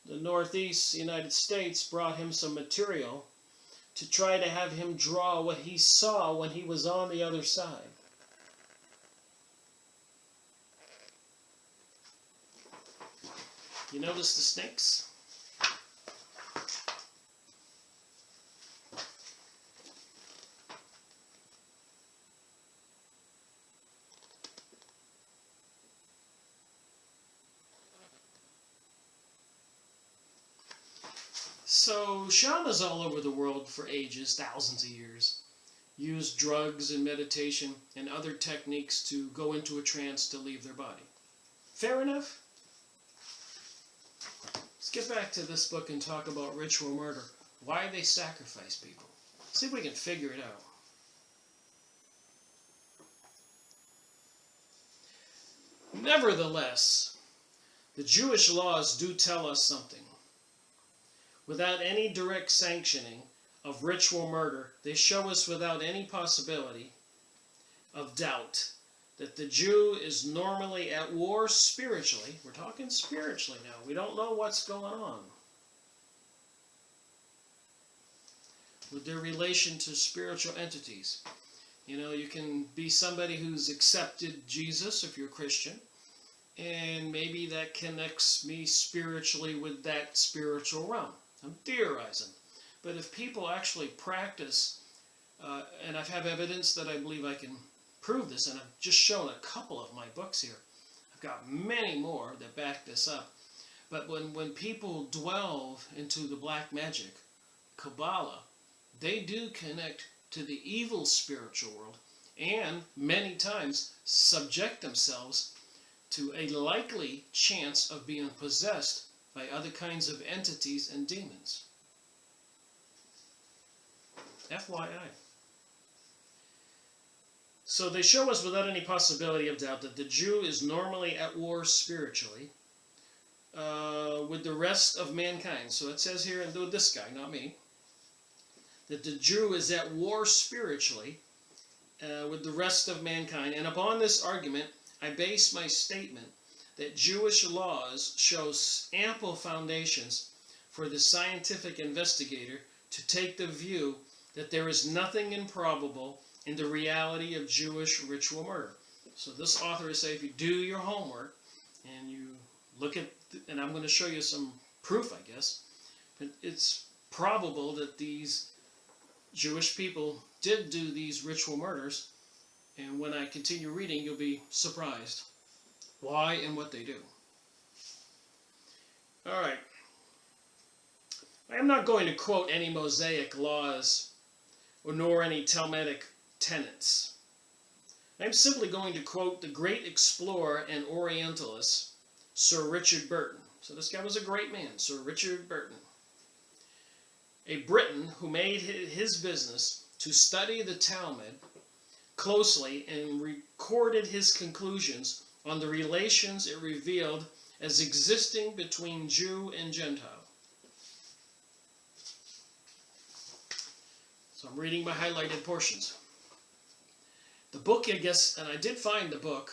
the Northeast United States brought him some material to try to have him draw what he saw when he was on the other side. You notice the snakes? So shamans all over the world for ages, thousands of years, use drugs and meditation and other techniques to go into a trance to leave their body. Fair enough? Let's get back to this book and talk about ritual murder. Why they sacrifice people. See if we can figure it out. Nevertheless, the Jewish laws do tell us something. Without any direct sanctioning of ritual murder, they show us without any possibility of doubt that the Jew is normally at war spiritually. We're talking spiritually now. We don't know what's going on with their relation to spiritual entities. You know, you can be somebody who's accepted Jesus if you're a Christian, and maybe that connects me spiritually with that spiritual realm. I'm theorizing. But if people actually practice, and I have evidence that I believe I can prove this, and I've just shown a couple of my books here. I've got many more that back this up. But when people delve into the black magic, Kabbalah, they do connect to the evil spiritual world and many times subject themselves to a likely chance of being possessed by other kinds of entities and demons. FYI. So they show us without any possibility of doubt that the Jew is normally at war spiritually with the rest of mankind. So it says here, and this guy, not me, that the Jew is at war spiritually with the rest of mankind. And upon this argument, I base my statement that Jewish laws shows ample foundations for the scientific investigator to take the view that there is nothing improbable in the reality of Jewish ritual murder. So this author is saying if you do your homework and you look at, and I'm going to show you some proof, I guess, but it's probable that these Jewish people did do these ritual murders, and when I continue reading, you'll be surprised why and what they do. All right. I am not going to quote any Mosaic laws nor any Talmudic tenets. I am simply going to quote the great explorer and Orientalist, Sir Richard Burton. So this guy was a great man, Sir Richard Burton. A Briton who made his business to study the Talmud closely and recorded his conclusions on the relations it revealed as existing between Jew and Gentile. So I'm reading my highlighted portions. The book, I guess, and I did find the book.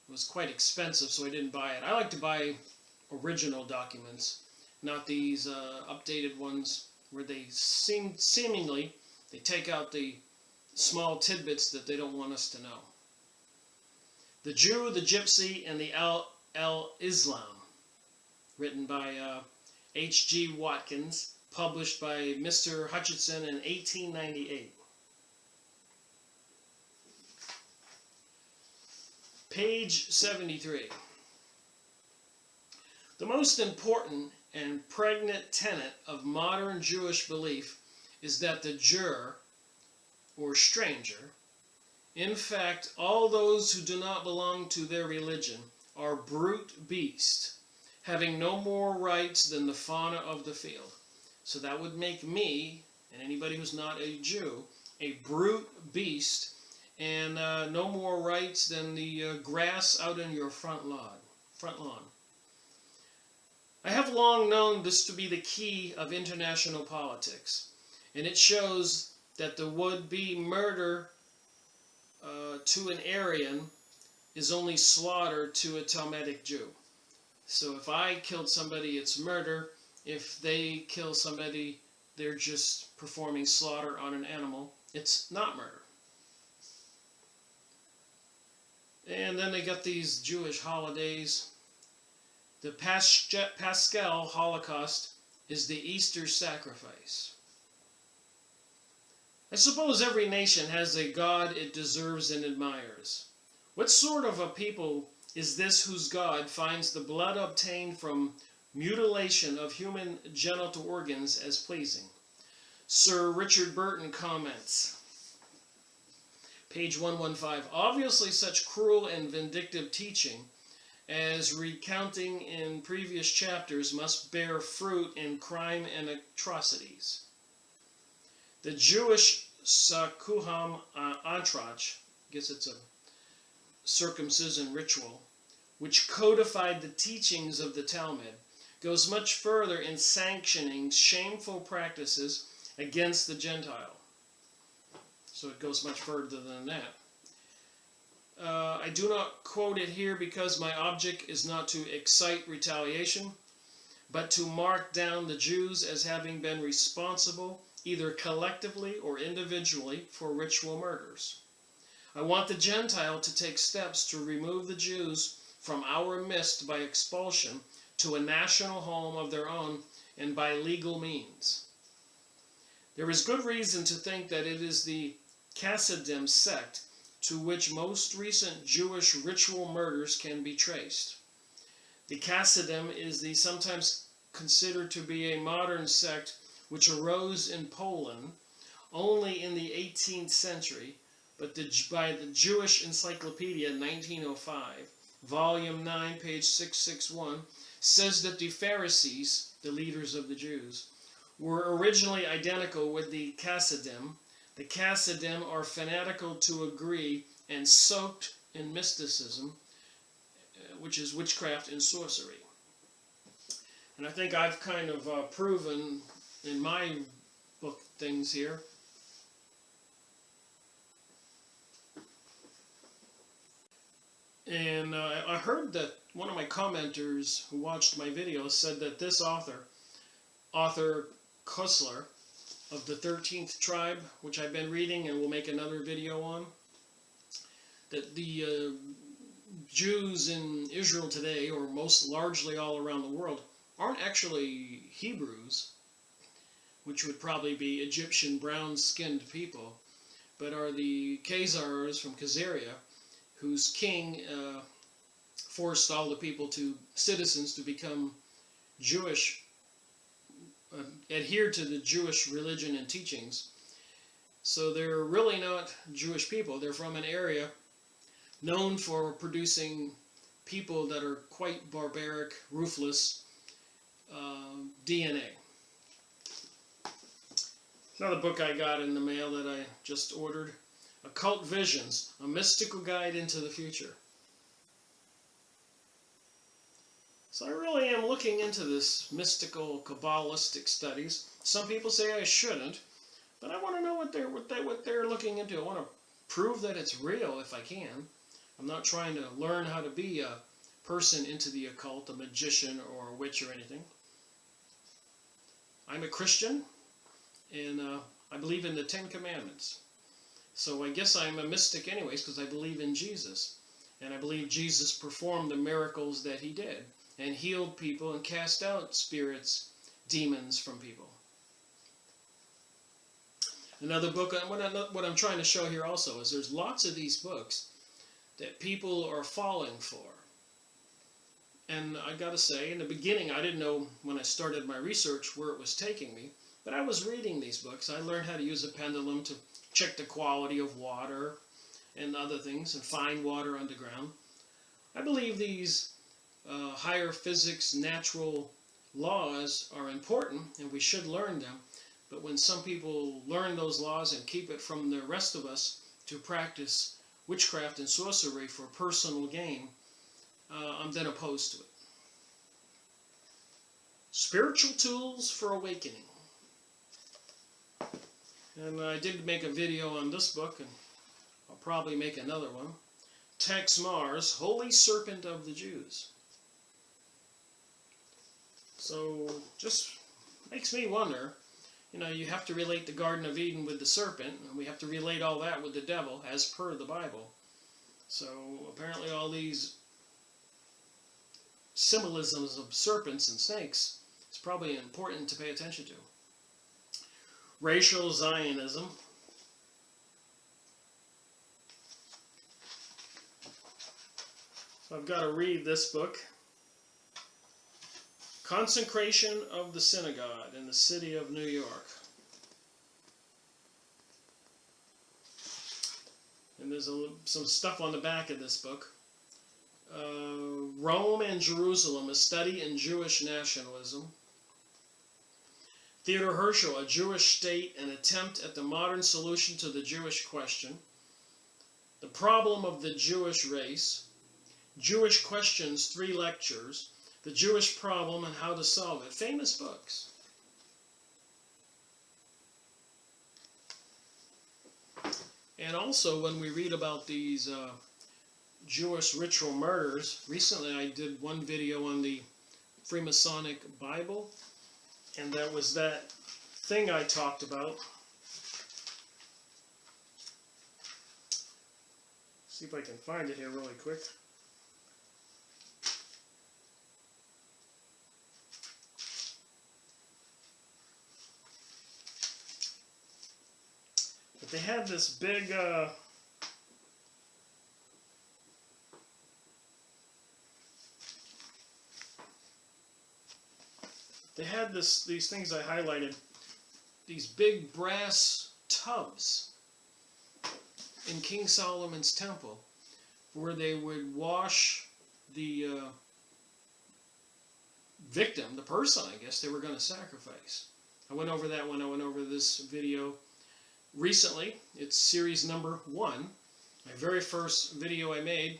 It was quite expensive, so I didn't buy it. I like to buy original documents, not these updated ones where they seemingly they take out the small tidbits that they don't want us to know. The Jew, the Gypsy, and the Islam, written by H.G. Watkins, published by Mr. Hutchinson in 1898. Page 73. The most important and pregnant tenet of modern Jewish belief is that the Jur, or stranger, in fact, all those who do not belong to their religion, are brute beasts, having no more rights than the fauna of the field. So that would make me, and anybody who's not a Jew, a brute beast, and no more rights than the grass out in your front lawn. I have long known this to be the key of international politics, and it shows that the would-be murder to an Aryan is only slaughter to a Talmudic Jew. So if I killed somebody, it's murder. If they kill somebody, they're just performing slaughter on an animal. It's not murder. And then they got these Jewish holidays. The Paschal Holocaust is the Easter sacrifice. I suppose every nation has a God it deserves and admires. What sort of a people is this whose God finds the blood obtained from mutilation of human genital organs as pleasing. Sir Richard Burton comments, page 115, obviously such cruel and vindictive teaching as recounting in previous chapters must bear fruit in crime and atrocities. The Jewish Sakuham Antrach, I guess it's a circumcision ritual, which codified the teachings of the Talmud, goes much further in sanctioning shameful practices against the Gentile. So it goes much further than that. I do not quote it here because my object is not to excite retaliation, but to mark down the Jews as having been responsible, either collectively or individually, for ritual murders. I want the Gentile to take steps to remove the Jews from our midst by expulsion to a national home of their own and by legal means. There is good reason to think that it is the Chassidim sect to which most recent Jewish ritual murders can be traced. The Chassidim is the sometimes considered to be a modern sect which arose in Poland only in the 18th century, but by the Jewish Encyclopedia 1905, volume 9, page 661, says that the Pharisees, the leaders of the Jews, were originally identical with the Chassidim. The Chassidim are fanatical to agree and soaked in mysticism, which is witchcraft and sorcery. And I think I've kind of proven in my book things here. And I heard that one of my commenters who watched my video said that this author Kussler, of the 13th tribe, which I've been reading and will make another video on, that the Jews in Israel today, or most largely all around the world, aren't actually Hebrews, which would probably be Egyptian brown-skinned people, but are the Khazars from Khazaria, whose king forced all the citizens to become Jewish, adhere to the Jewish religion and teachings. So they're really not Jewish people. They're from an area known for producing people that are quite barbaric, ruthless DNA. Another book I got in the mail that I just ordered, Occult Visions, A Mystical Guide into the Future. So I really am looking into this mystical, kabbalistic studies. Some people say I shouldn't, but I want to know what they're looking into. I want to prove that it's real if I can. I'm not trying to learn how to be a person into the occult, a magician or a witch or anything. I'm a Christian, and I believe in the 10 Commandments. So I guess I'm a mystic anyways, because I believe in Jesus. And I believe Jesus performed the miracles that he did, and healed people and cast out spirits, demons from people. Another book, what I'm trying to show here also is there's lots of these books that people are falling for. And I got to say, in the beginning, I didn't know when I started my research where it was taking me, but I was reading these books. I learned how to use a pendulum to check the quality of water and other things, and find water underground. I believe these higher physics, natural laws are important, and we should learn them. But when some people learn those laws and keep it from the rest of us to practice witchcraft and sorcery for personal gain, I'm then opposed to it. Spiritual Tools for Awakening. And I did make a video on this book, and I'll probably make another one. Tex Mars, Holy Serpent of the Jews. So, just makes me wonder, you have to relate the Garden of Eden with the serpent, and we have to relate all that with the devil, as per the Bible. So, apparently all these symbolisms of serpents and snakes is probably important to pay attention to. Racial Zionism. So I've got to read this book, Consecration of the synagogue in the city of New York. And there's some stuff on the back of this book. Rome and Jerusalem, a study in Jewish nationalism. Theodor Herzl, A Jewish State, an attempt at the modern solution to the Jewish question. The problem of the Jewish race. Jewish questions, 3 lectures. The Jewish problem and how to solve it. Famous books. And also when we read about these Jewish ritual murders, recently I did one video on the Freemasonic Bible, and that was that thing I talked about. See if I can find it here really quick. But they had this big they had these things I highlighted, these big brass tubs in King Solomon's temple where they would wash the victim, the person I guess they were going to sacrifice. I went over that when I went over this video recently. It's series number 1, my very first video I made,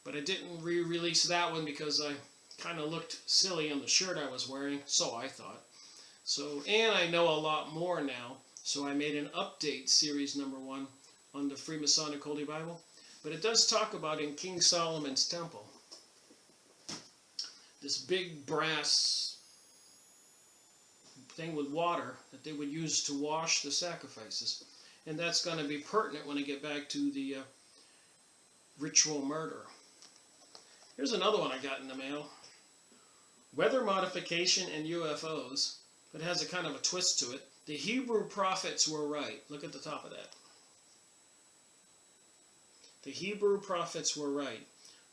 but I didn't re-release that one because I kind of looked silly in the shirt I was wearing, so I thought. So, and I know a lot more now, so I made an update, series number 1, on the Freemasonic Holy Bible. But it does talk about in King Solomon's temple, this big brass thing with water that they would use to wash the sacrifices. And that's going to be pertinent when I get back to the ritual murder. Here's another one I got in the mail. Weather modification and UFOs. It has a kind of a twist to it. The Hebrew prophets were right. Look at the top of that. The Hebrew prophets were right.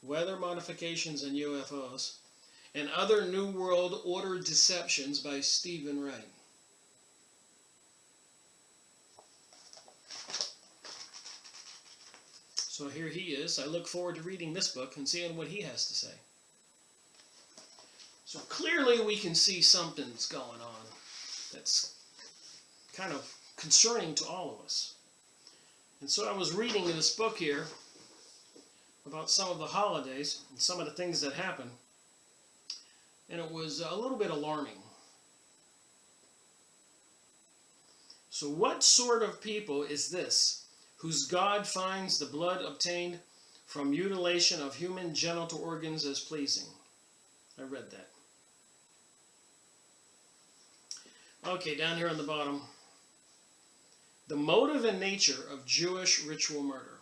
Weather modifications and UFOs. And Other New World Order Deceptions by Stephen Wright. So here he is. I look forward to reading this book and seeing what he has to say. So clearly we can see something's going on that's kind of concerning to all of us. And so I was reading in this book here about some of the holidays and some of the things that happen. And it was a little bit alarming. So what sort of people is this, whose God finds the blood obtained from mutilation of human genital organs as pleasing? I read that. Okay, down here on the bottom. The motive and nature of Jewish ritual murder.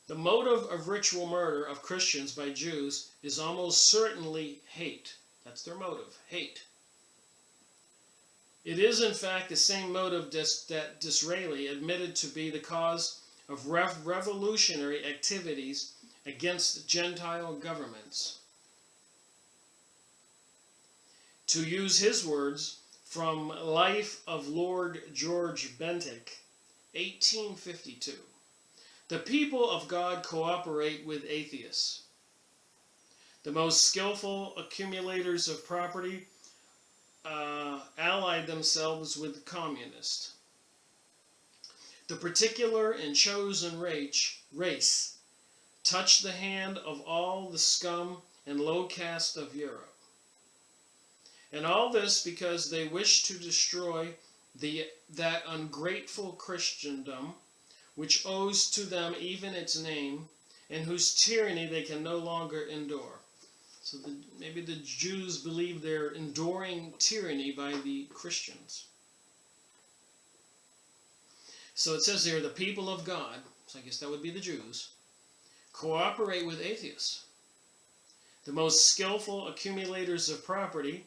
The motive of ritual murder of Christians by Jews is almost certainly hate. That's their motive, hate. It is in fact the same motive that Disraeli admitted to be the cause of revolutionary activities against Gentile governments. To use his words from Life of Lord George Bentinck, 1852. The people of God cooperate with atheists. The most skillful accumulators of property allied themselves with communists. The particular and chosen race touched the hand of all the scum and low caste of Europe. And all this because they wished to destroy that ungrateful Christendom which owes to them even its name, and whose tyranny they can no longer endure. So maybe the Jews believe they're enduring tyranny by the Christians. So it says here, the people of God, so I guess that would be the Jews, cooperate with atheists. The most skillful accumulators of property,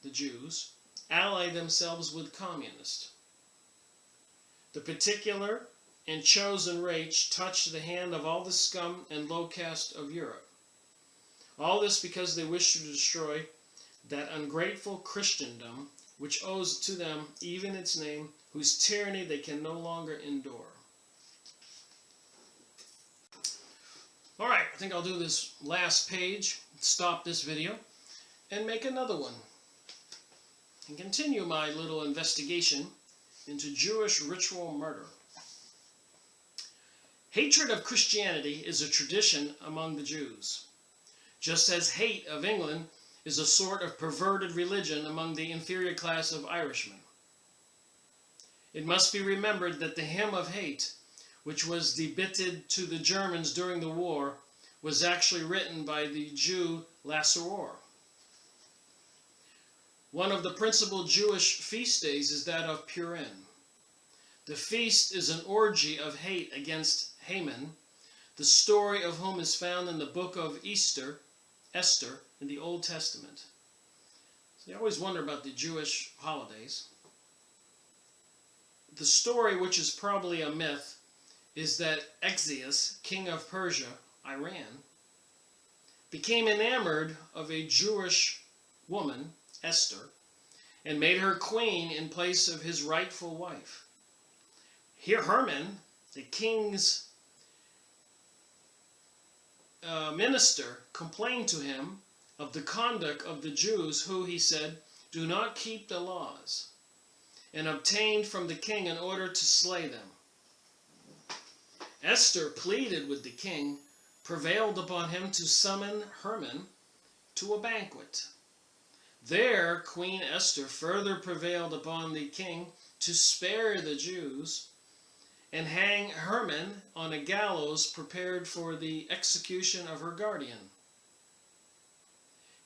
the Jews, ally themselves with communists. The particular and chosen race touched the hand of all the scum and low caste of Europe. All this because they wish to destroy that ungrateful Christendom which owes to them even its name, whose tyranny they can no longer endure. All right, I think I'll do this last page, stop this video, and make another one, and continue my little investigation into Jewish ritual murder. Hatred of Christianity is a tradition among the Jews, just as hate of England is a sort of perverted religion among the inferior class of Irishmen. It must be remembered that the hymn of hate, which was debited to the Germans during the war, was actually written by the Jew Lassaroir. One of the principal Jewish feast days is that of Purim. The feast is an orgy of hate against Haman, the story of whom is found in the book of Esther in the Old Testament. So you always wonder about the Jewish holidays. The story, which is probably a myth, is that Xerxes, king of Persia, Iran, became enamored of a Jewish woman, Esther, and made her queen in place of his rightful wife. Here Haman, the king's minister, complained to him of the conduct of the Jews who, he said, do not keep the laws, and obtained from the king an order to slay them. Esther pleaded with the king, prevailed upon him to summon Haman to a banquet. There, Queen Esther further prevailed upon the king to spare the Jews and hang Haman on a gallows prepared for the execution of her guardian.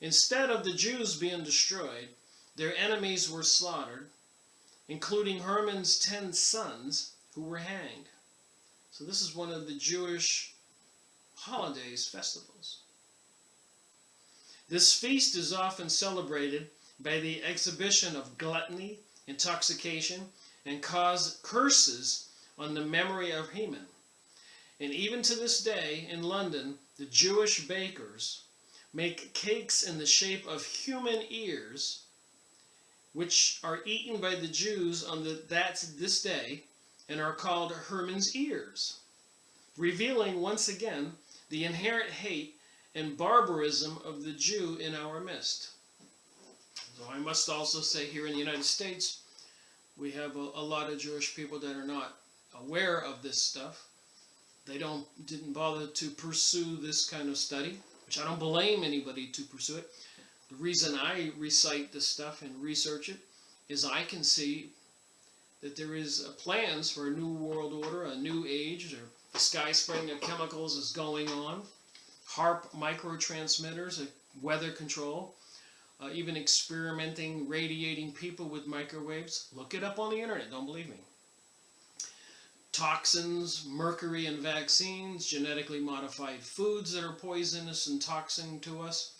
Instead of the Jews being destroyed, their enemies were slaughtered, including Haman's 10 sons who were hanged. So this is one of the Jewish holidays, festivals. This feast is often celebrated by the exhibition of gluttony, intoxication, and cause curses on the memory of Haman. And even to this day in London, the Jewish bakers make cakes in the shape of human ears, which are eaten by the Jews on this day, and are called Haman's ears, revealing once again the inherent hate and barbarism of the Jew in our midst. So I must also say, here in the United States, we have a lot of Jewish people that are not aware of this stuff. They didn't bother to pursue this kind of study, which I don't blame anybody to pursue it. The reason I recite this stuff and research it is I can see that there is plans for a new world order, a new age, or the sky spraying of chemicals is going on, HARP microtransmitters, weather control, even experimenting, radiating people with microwaves. Look it up on the internet, don't believe me. Toxins, mercury in vaccines, genetically modified foods that are poisonous and toxic to us.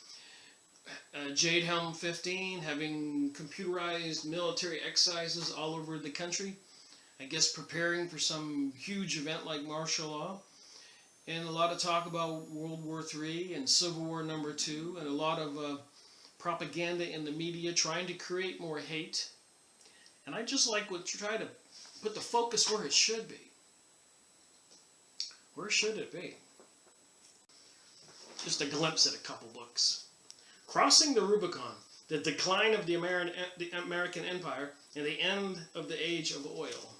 Jade Helm 15 having computerized military exercises all over the country, I guess preparing for some huge event like martial law. And a lot of talk about World War III and Civil War #2, and a lot of propaganda in the media trying to create more hate. And I just like to try to put the focus where it should be. Where should it be? Just a glimpse at a couple books. Crossing the Rubicon, The Decline of the American Empire and the End of the Age of Oil.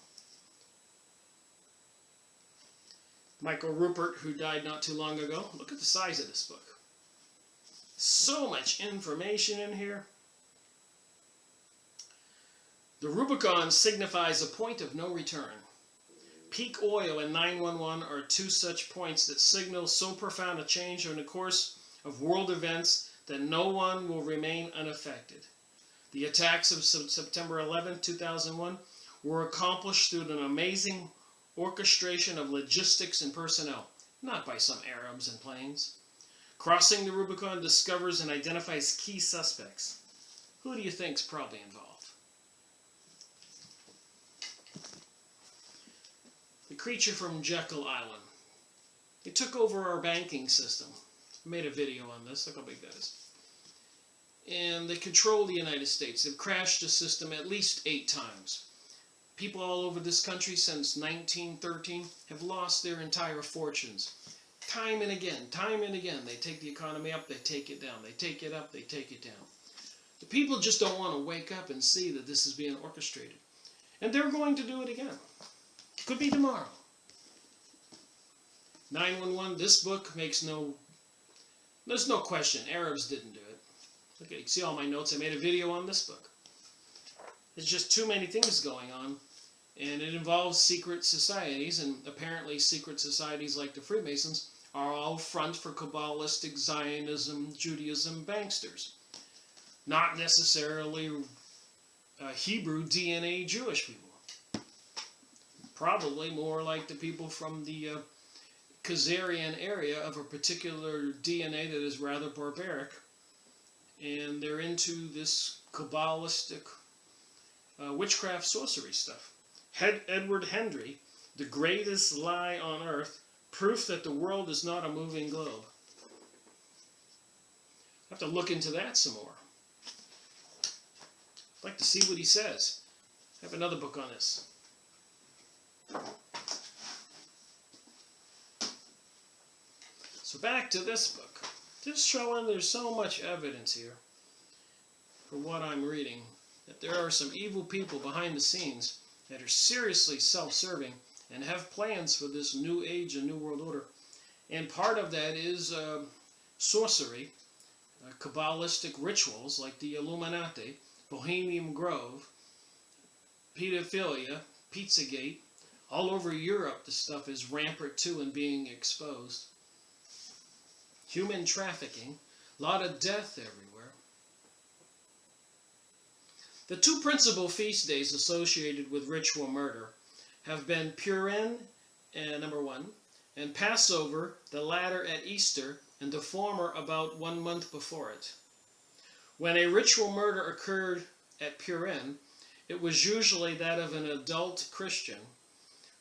Michael Rupert, who died not too long ago. Look at the size of this book. So much information in here. The Rubicon signifies a point of no return. Peak oil and 911 are two such points that signal so profound a change in the course of world events that no one will remain unaffected. The attacks of September 11, 2001 were accomplished through an amazing orchestration of logistics and personnel, not by some Arabs and planes. Crossing the Rubicon discovers and identifies key suspects. Who do you think's probably involved? The creature from Jekyll Island. It took over our banking system. I made a video on this. Look how big that is. And they control the United States. They've crashed the system at least 8 times. People all over this country since 1913 have lost their entire fortunes. Time and again, they take the economy up, they take it down. They take it up, they take it down. The people just don't want to wake up and see that this is being orchestrated. And they're going to do it again. Could be tomorrow. 911, this book makes there's no question, Arabs didn't do it. Look at, you can see all my notes. I made a video on this book. There's just too many things going on, and it involves secret societies, and apparently secret societies like the Freemasons are all front for Kabbalistic Zionism, Judaism banksters. Not necessarily Hebrew DNA Jewish people. Probably more like the people from the Khazarian area of a particular DNA that is rather barbaric, and they're into this Kabbalistic witchcraft sorcery stuff. Edward Hendry, The Greatest Lie on Earth, Proof that the World is Not a Moving Globe. I have to look into that some more. I'd like to see what he says. I have another book on this. So back to this book. Just showing there's so much evidence here for what I'm reading, that there are some evil people behind the scenes that are seriously self-serving and have plans for this new age and new world order. And part of that is sorcery, Kabbalistic rituals like the Illuminati, Bohemian Grove, pedophilia, Pizzagate. All over Europe this stuff is rampant too and being exposed. Human trafficking, a lot of death everywhere. The 2 principal feast days associated with ritual murder have been Purim, number 1, and Passover, the latter at Easter, and the former about 1 month before it. When a ritual murder occurred at Purim, it was usually that of an adult Christian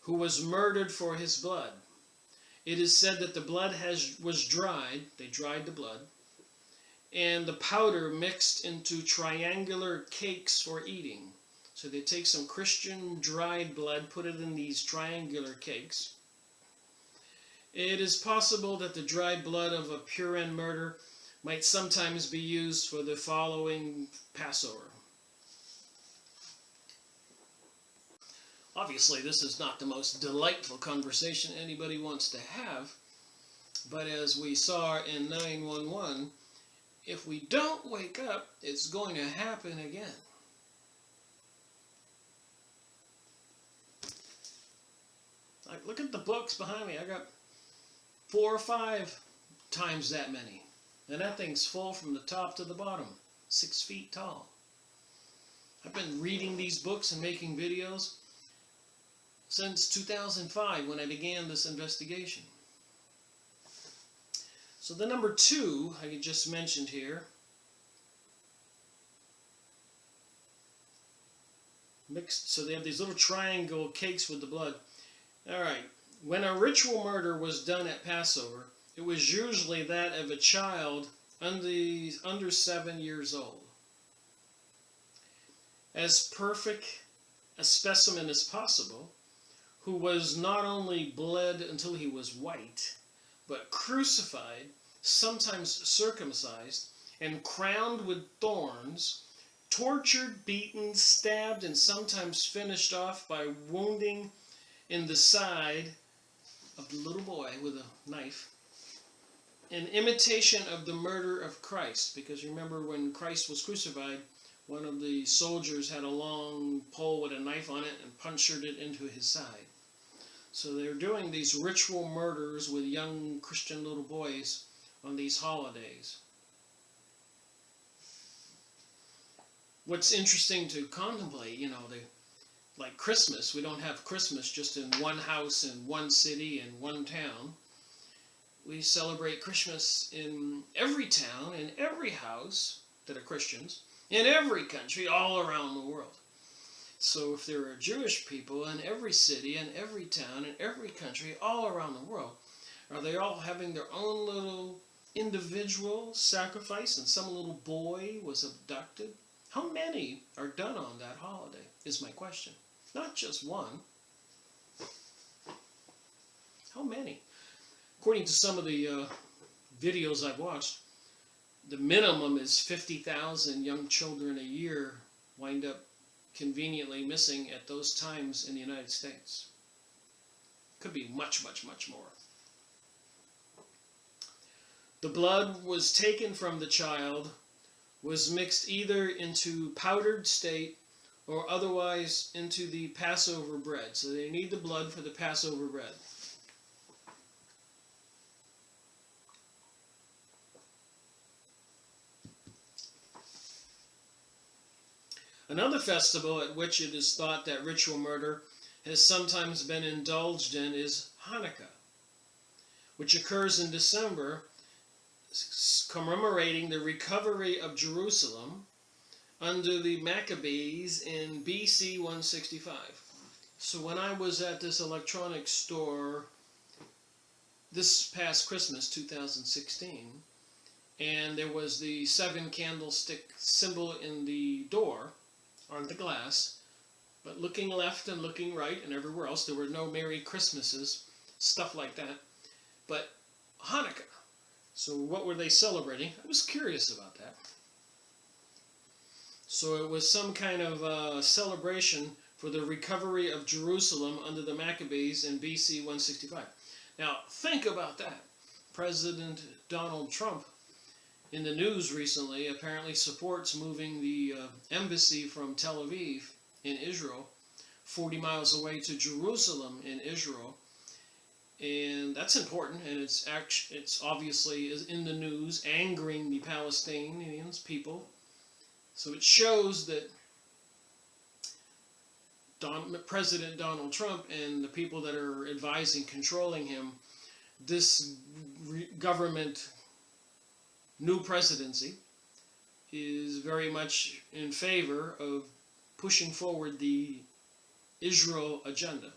who was murdered for his blood. It is said that the blood was dried, they dried the blood, and the powder mixed into triangular cakes for eating. So they take some Christian dried blood, put it in these triangular cakes. It is possible that the dried blood of a Purim murder might sometimes be used for the following Passover. Obviously, this is not the most delightful conversation anybody wants to have, but as we saw in 911, if we don't wake up, it's going to happen again. Like, look at the books behind me. I got 4 or 5 times that many. And that thing's full from the top to the bottom, 6 feet tall. I've been reading these books and making videos since 2005 when I began this investigation. So the number 2 I just mentioned here, mixed, so they have these little triangle cakes with the blood. Alright, when a ritual murder was done at Passover, it was usually that of a child under 7 years old. As perfect a specimen as possible, who was not only bled until he was white, but crucified, sometimes circumcised, and crowned with thorns, tortured, beaten, stabbed, and sometimes finished off by wounding in the side of the little boy with a knife, in imitation of the murder of Christ. Because remember, when Christ was crucified, one of the soldiers had a long pole with a knife on it and punctured it into his side. So they're doing these ritual murders with young Christian little boys on these holidays. What's interesting to contemplate, like Christmas, we don't have Christmas just in one house, in one city, in one town. We celebrate Christmas in every town, in every house that are Christians, in every country, all around the world. So if there are Jewish people in every city, in every town, in every country, all around the world, are they all having their own little individual sacrifice and some little boy was abducted? How many are done on that holiday is my question. Not just one. How many? According to some of the videos I've watched, the minimum is 50,000 young children a year wind up conveniently missing at those times in the United States. Could be much, much, much more. The blood was taken from the child, was mixed either into powdered state or otherwise into the Passover bread. So they need the blood for the Passover bread. Another festival at which it is thought that ritual murder has sometimes been indulged in is Hanukkah, which occurs in December, commemorating the recovery of Jerusalem under the Maccabees in BC 165. So when I was at this electronics store this past Christmas, 2016, and there was the 7 candlestick symbol in the door, on the glass, but looking left and looking right and everywhere else, there were no Merry Christmases, stuff like that. But Hanukkah. So what were they celebrating? I was curious about that. So it was some kind of celebration for the recovery of Jerusalem under the Maccabees in BC 165. Now, think about that. President Donald Trump in the news recently apparently supports moving the embassy from Tel Aviv in Israel 40 miles away to Jerusalem in Israel. And that's important, and it's obviously in the news, angering the Palestinians people. So it shows that President Donald Trump and the people that are advising, controlling him, this government new presidency is very much in favor of pushing forward the Israel agenda.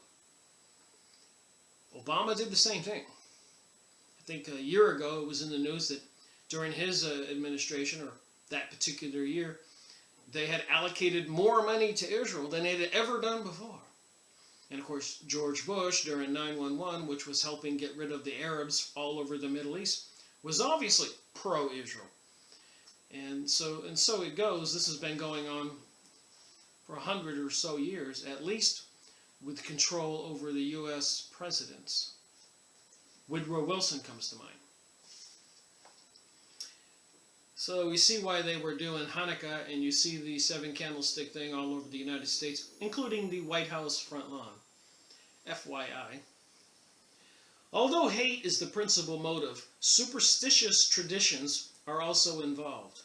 Obama did the same thing. I think a year ago it was in the news that during his administration, or that particular year, they had allocated more money to Israel than they had ever done before. And of course, George Bush, during 9/11, which was helping get rid of the Arabs all over the Middle East, was obviously pro-Israel. And so it goes. This has been going on for 100 or so years, at least, with control over the U.S. presidents. Woodrow Wilson comes to mind. So we see why they were doing Hanukkah, and you see the 7 candlestick thing all over the United States, including the White House front lawn. FYI. Although hate is the principal motive, superstitious traditions are also involved.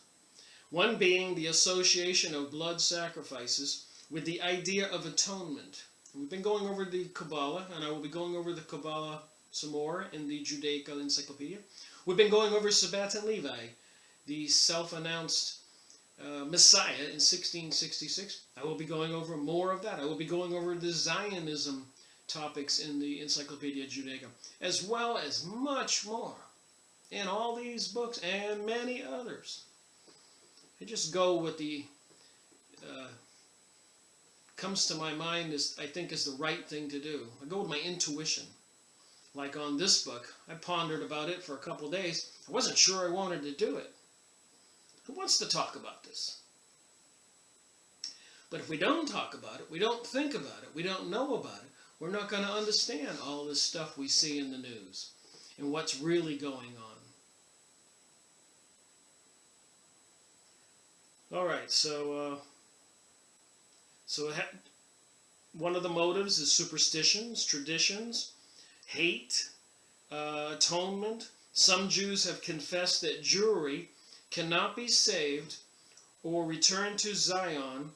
One being the association of blood sacrifices with the idea of atonement. We've been going over the Kabbalah, and I will be going over the Kabbalah some more in the Judaica Encyclopedia. We've been going over Sabbat and Levi, the self-announced Messiah in 1666. I will be going over more of that. I will be going over the Zionism topics in the Encyclopedia Judaica, as well as much more in all these books and many others. I just go with the comes to my mind is, I think, is the right thing to do. I go with my intuition. Like on this book, I pondered about it for a couple of days. I wasn't sure I wanted to do it. Who wants to talk about this? But if we don't talk about it, we don't think about it, we don't know about it, we're not going to understand all this stuff we see in the news and what's really going on. All right, so one of the motives is superstitions, traditions, hate, atonement. Some Jews have confessed that Jewry cannot be saved or returned to Zion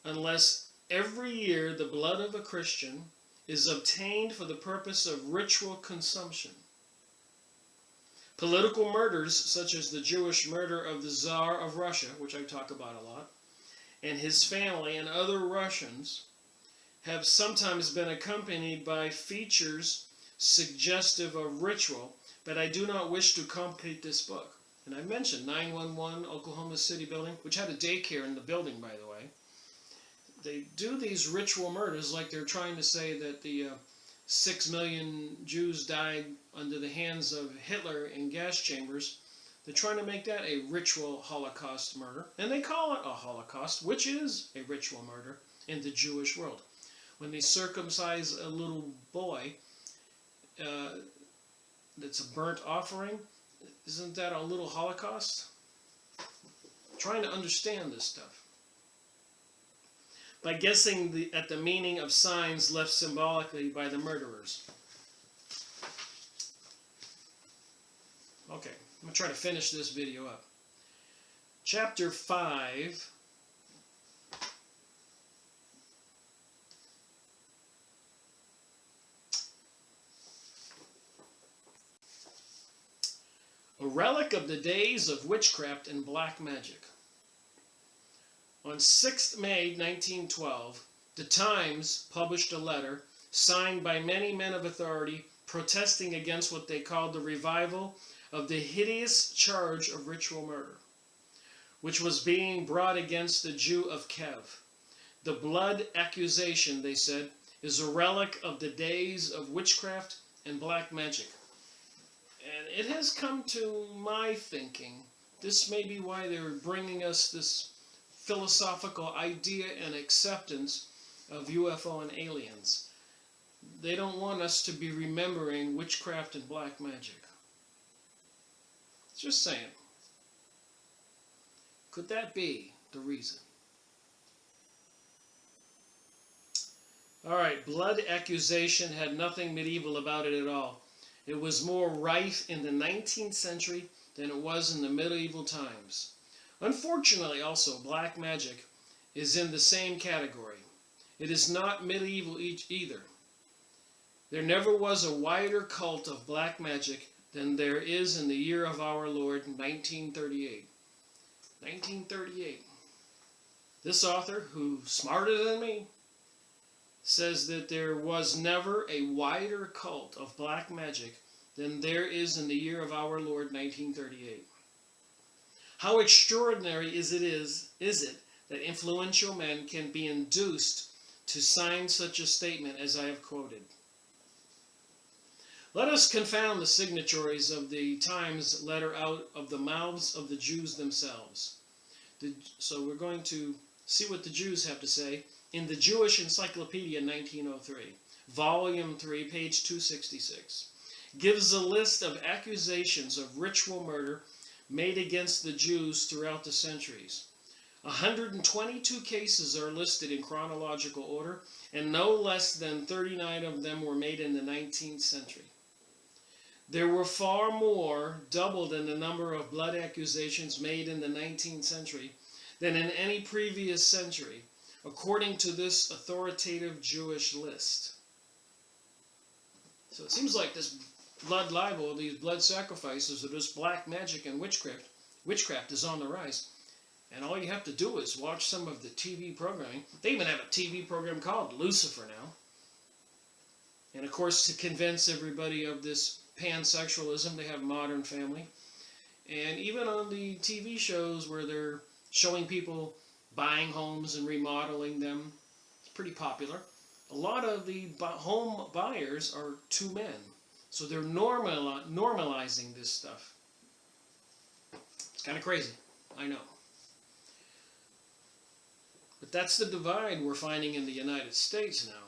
unless every year the blood of a Christian is obtained for the purpose of ritual consumption. Political murders, such as the Jewish murder of the Tsar of Russia, which I talk about a lot, and his family and other Russians, have sometimes been accompanied by features suggestive of ritual, but I do not wish to complicate this book. And I mentioned 911 Oklahoma City building, which had a daycare in the building, by the way. They do these ritual murders like they're trying to say that the 6 million Jews died under the hands of Hitler in gas chambers. They're trying to make that a ritual Holocaust murder. And they call it a Holocaust, which is a ritual murder in the Jewish world. When they circumcise a little boy, that's a burnt offering, isn't that a little Holocaust? I'm trying to understand this stuff. By guessing at the meaning of signs left symbolically by the murderers. Okay, I'm going to try to finish this video up. Chapter 5. A relic of the days of witchcraft and black magic. On 6th May 1912, The Times published a letter signed by many men of authority protesting against what they called the revival of the hideous charge of ritual murder, which was being brought against the Jew of Kev. The blood accusation, they said, is a relic of the days of witchcraft and black magic. And it has come to my thinking, this may be why they're bringing us this philosophical idea and acceptance of UFO and aliens. They don't want us to be remembering witchcraft and black magic. Just saying. Could that be the reason? Alright, blood accusation had nothing medieval about it at all. It was more rife in the 19th century than it was in the medieval times. Unfortunately, also, black magic is in the same category. It is not medieval either. There never was a wider cult of black magic than there is in the year of our Lord, 1938. 1938. This author, who's smarter than me, says that there was never a wider cult of black magic than there is in the year of our Lord, 1938. How extraordinary is it that influential men can be induced to sign such a statement as I have quoted? Let us confound the signatories of the Times letter out of the mouths of the Jews themselves. So we're going to see what the Jews have to say in the Jewish Encyclopedia 1903, Volume 3, page 266. Gives a list of accusations of ritual murder made against the Jews throughout the centuries. 122 cases are listed in chronological order, and no less than 39 of them were made in the 19th century. There were far more, doubled in the number of blood accusations made in the 19th century than in any previous century, according to this authoritative Jewish list. So it seems like this blood libel, these blood sacrifices, or this black magic and witchcraft is on the rise. And all you have to do is watch some of the TV programming. They even have a TV program called Lucifer now. And of course, to convince everybody of this pansexualism, they have Modern Family. And even on the TV shows where they're showing people buying homes and remodeling them, it's pretty popular. A lot of the home buyers are two men. So they're normalizing this stuff. It's kind of crazy, I know. But that's the divide we're finding in the United States now,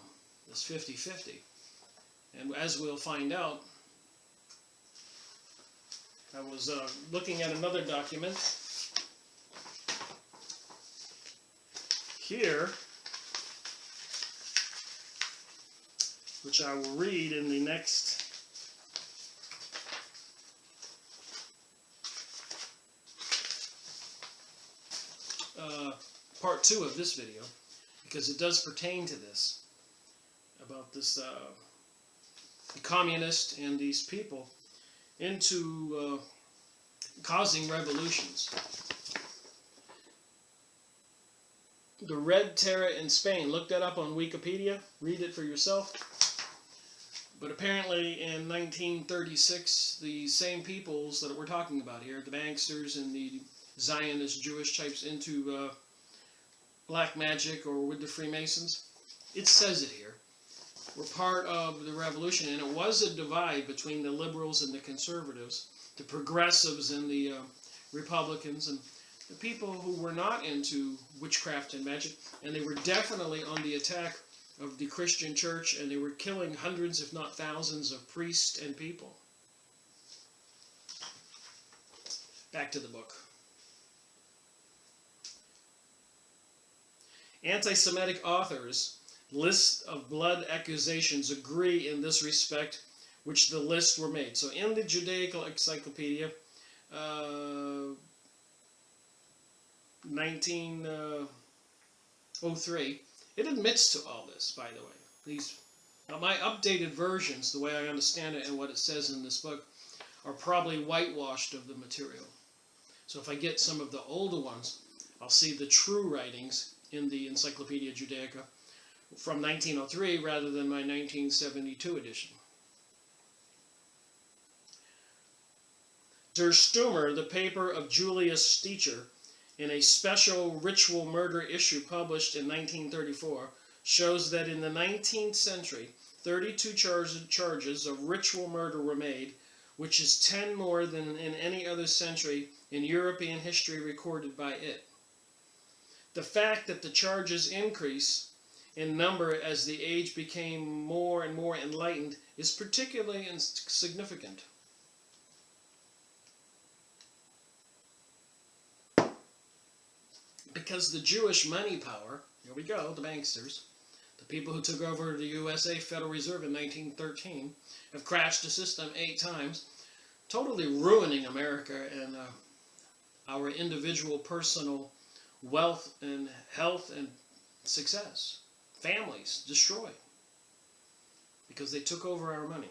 this 50-50. And as we'll find out, I was looking at another document here, which I will read in the next part 2 of this video, because it does pertain to this, about this the communist and these people into causing revolutions. The Red Terror in Spain, look that up on Wikipedia, read it for yourself. But apparently in 1936, the same peoples that we're talking about here, the banksters and the Zionist Jewish types into black magic or with the Freemasons, it says it here, were part of the revolution, and it was a divide between the liberals and the conservatives, the progressives and the Republicans, and the people who were not into witchcraft and magic, and they were definitely on the attack of the Christian church, and they were killing hundreds, if not thousands, of priests and people. Back to the book. Anti-Semitic authors' list of blood accusations agree in this respect, which the lists were made. So in the Judaical Encyclopedia, 1903, it admits to all this, by the way. Now my updated versions, the way I understand it and what it says in this book, are probably whitewashed of the material. So if I get some of the older ones, I'll see the true writings in the Encyclopedia Judaica from 1903 rather than my 1972 edition. Der Stürmer, the paper of Julius Steicher, in a special ritual murder issue published in 1934, shows that in the 19th century, 32 charges of ritual murder were made, which is 10 more than in any other century in European history recorded by it. The fact that the charges increase in number as the age became more and more enlightened is particularly significant. Because the Jewish money power, here we go, the banksters, the people who took over the USA Federal Reserve in 1913, have crashed the system 8 times, totally ruining America and our individual personal wealth and health and success. Families destroyed because they took over our money.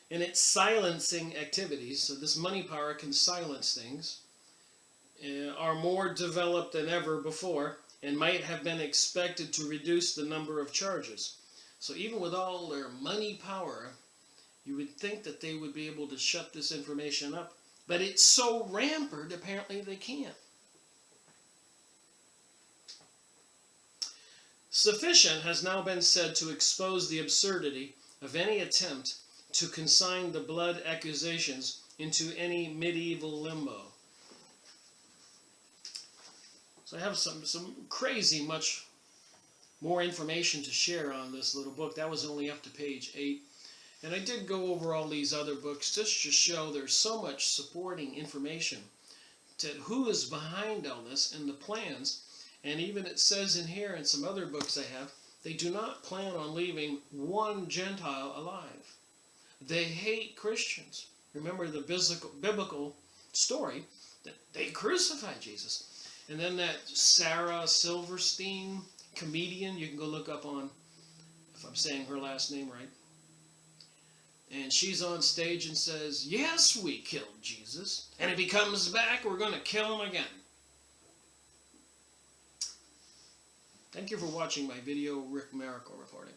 In its silencing activities, so this money power can silence things, are more developed than ever before and might have been expected to reduce the number of charges. So even with all their money power, you would think that they would be able to shut this information up. But it's so rampant, apparently they can't. Sufficient has now been said to expose the absurdity of any attempt to consign the blood accusations into any medieval limbo. So I have some crazy much more information to share on this little book. That was only up to page 8. And I did go over all these other books just to show there's so much supporting information to who is behind all this and the plans. And even it says in here in some other books I have, they do not plan on leaving one Gentile alive. They hate Christians. Remember the biblical story that they crucified Jesus. And then that Sarah Silverstein comedian, you can go look up on, if I'm saying her last name right. And she's on stage and says, yes, we killed Jesus. And if he comes back, we're going to kill him again. Thank you for watching my video, Rick Miracle reporting.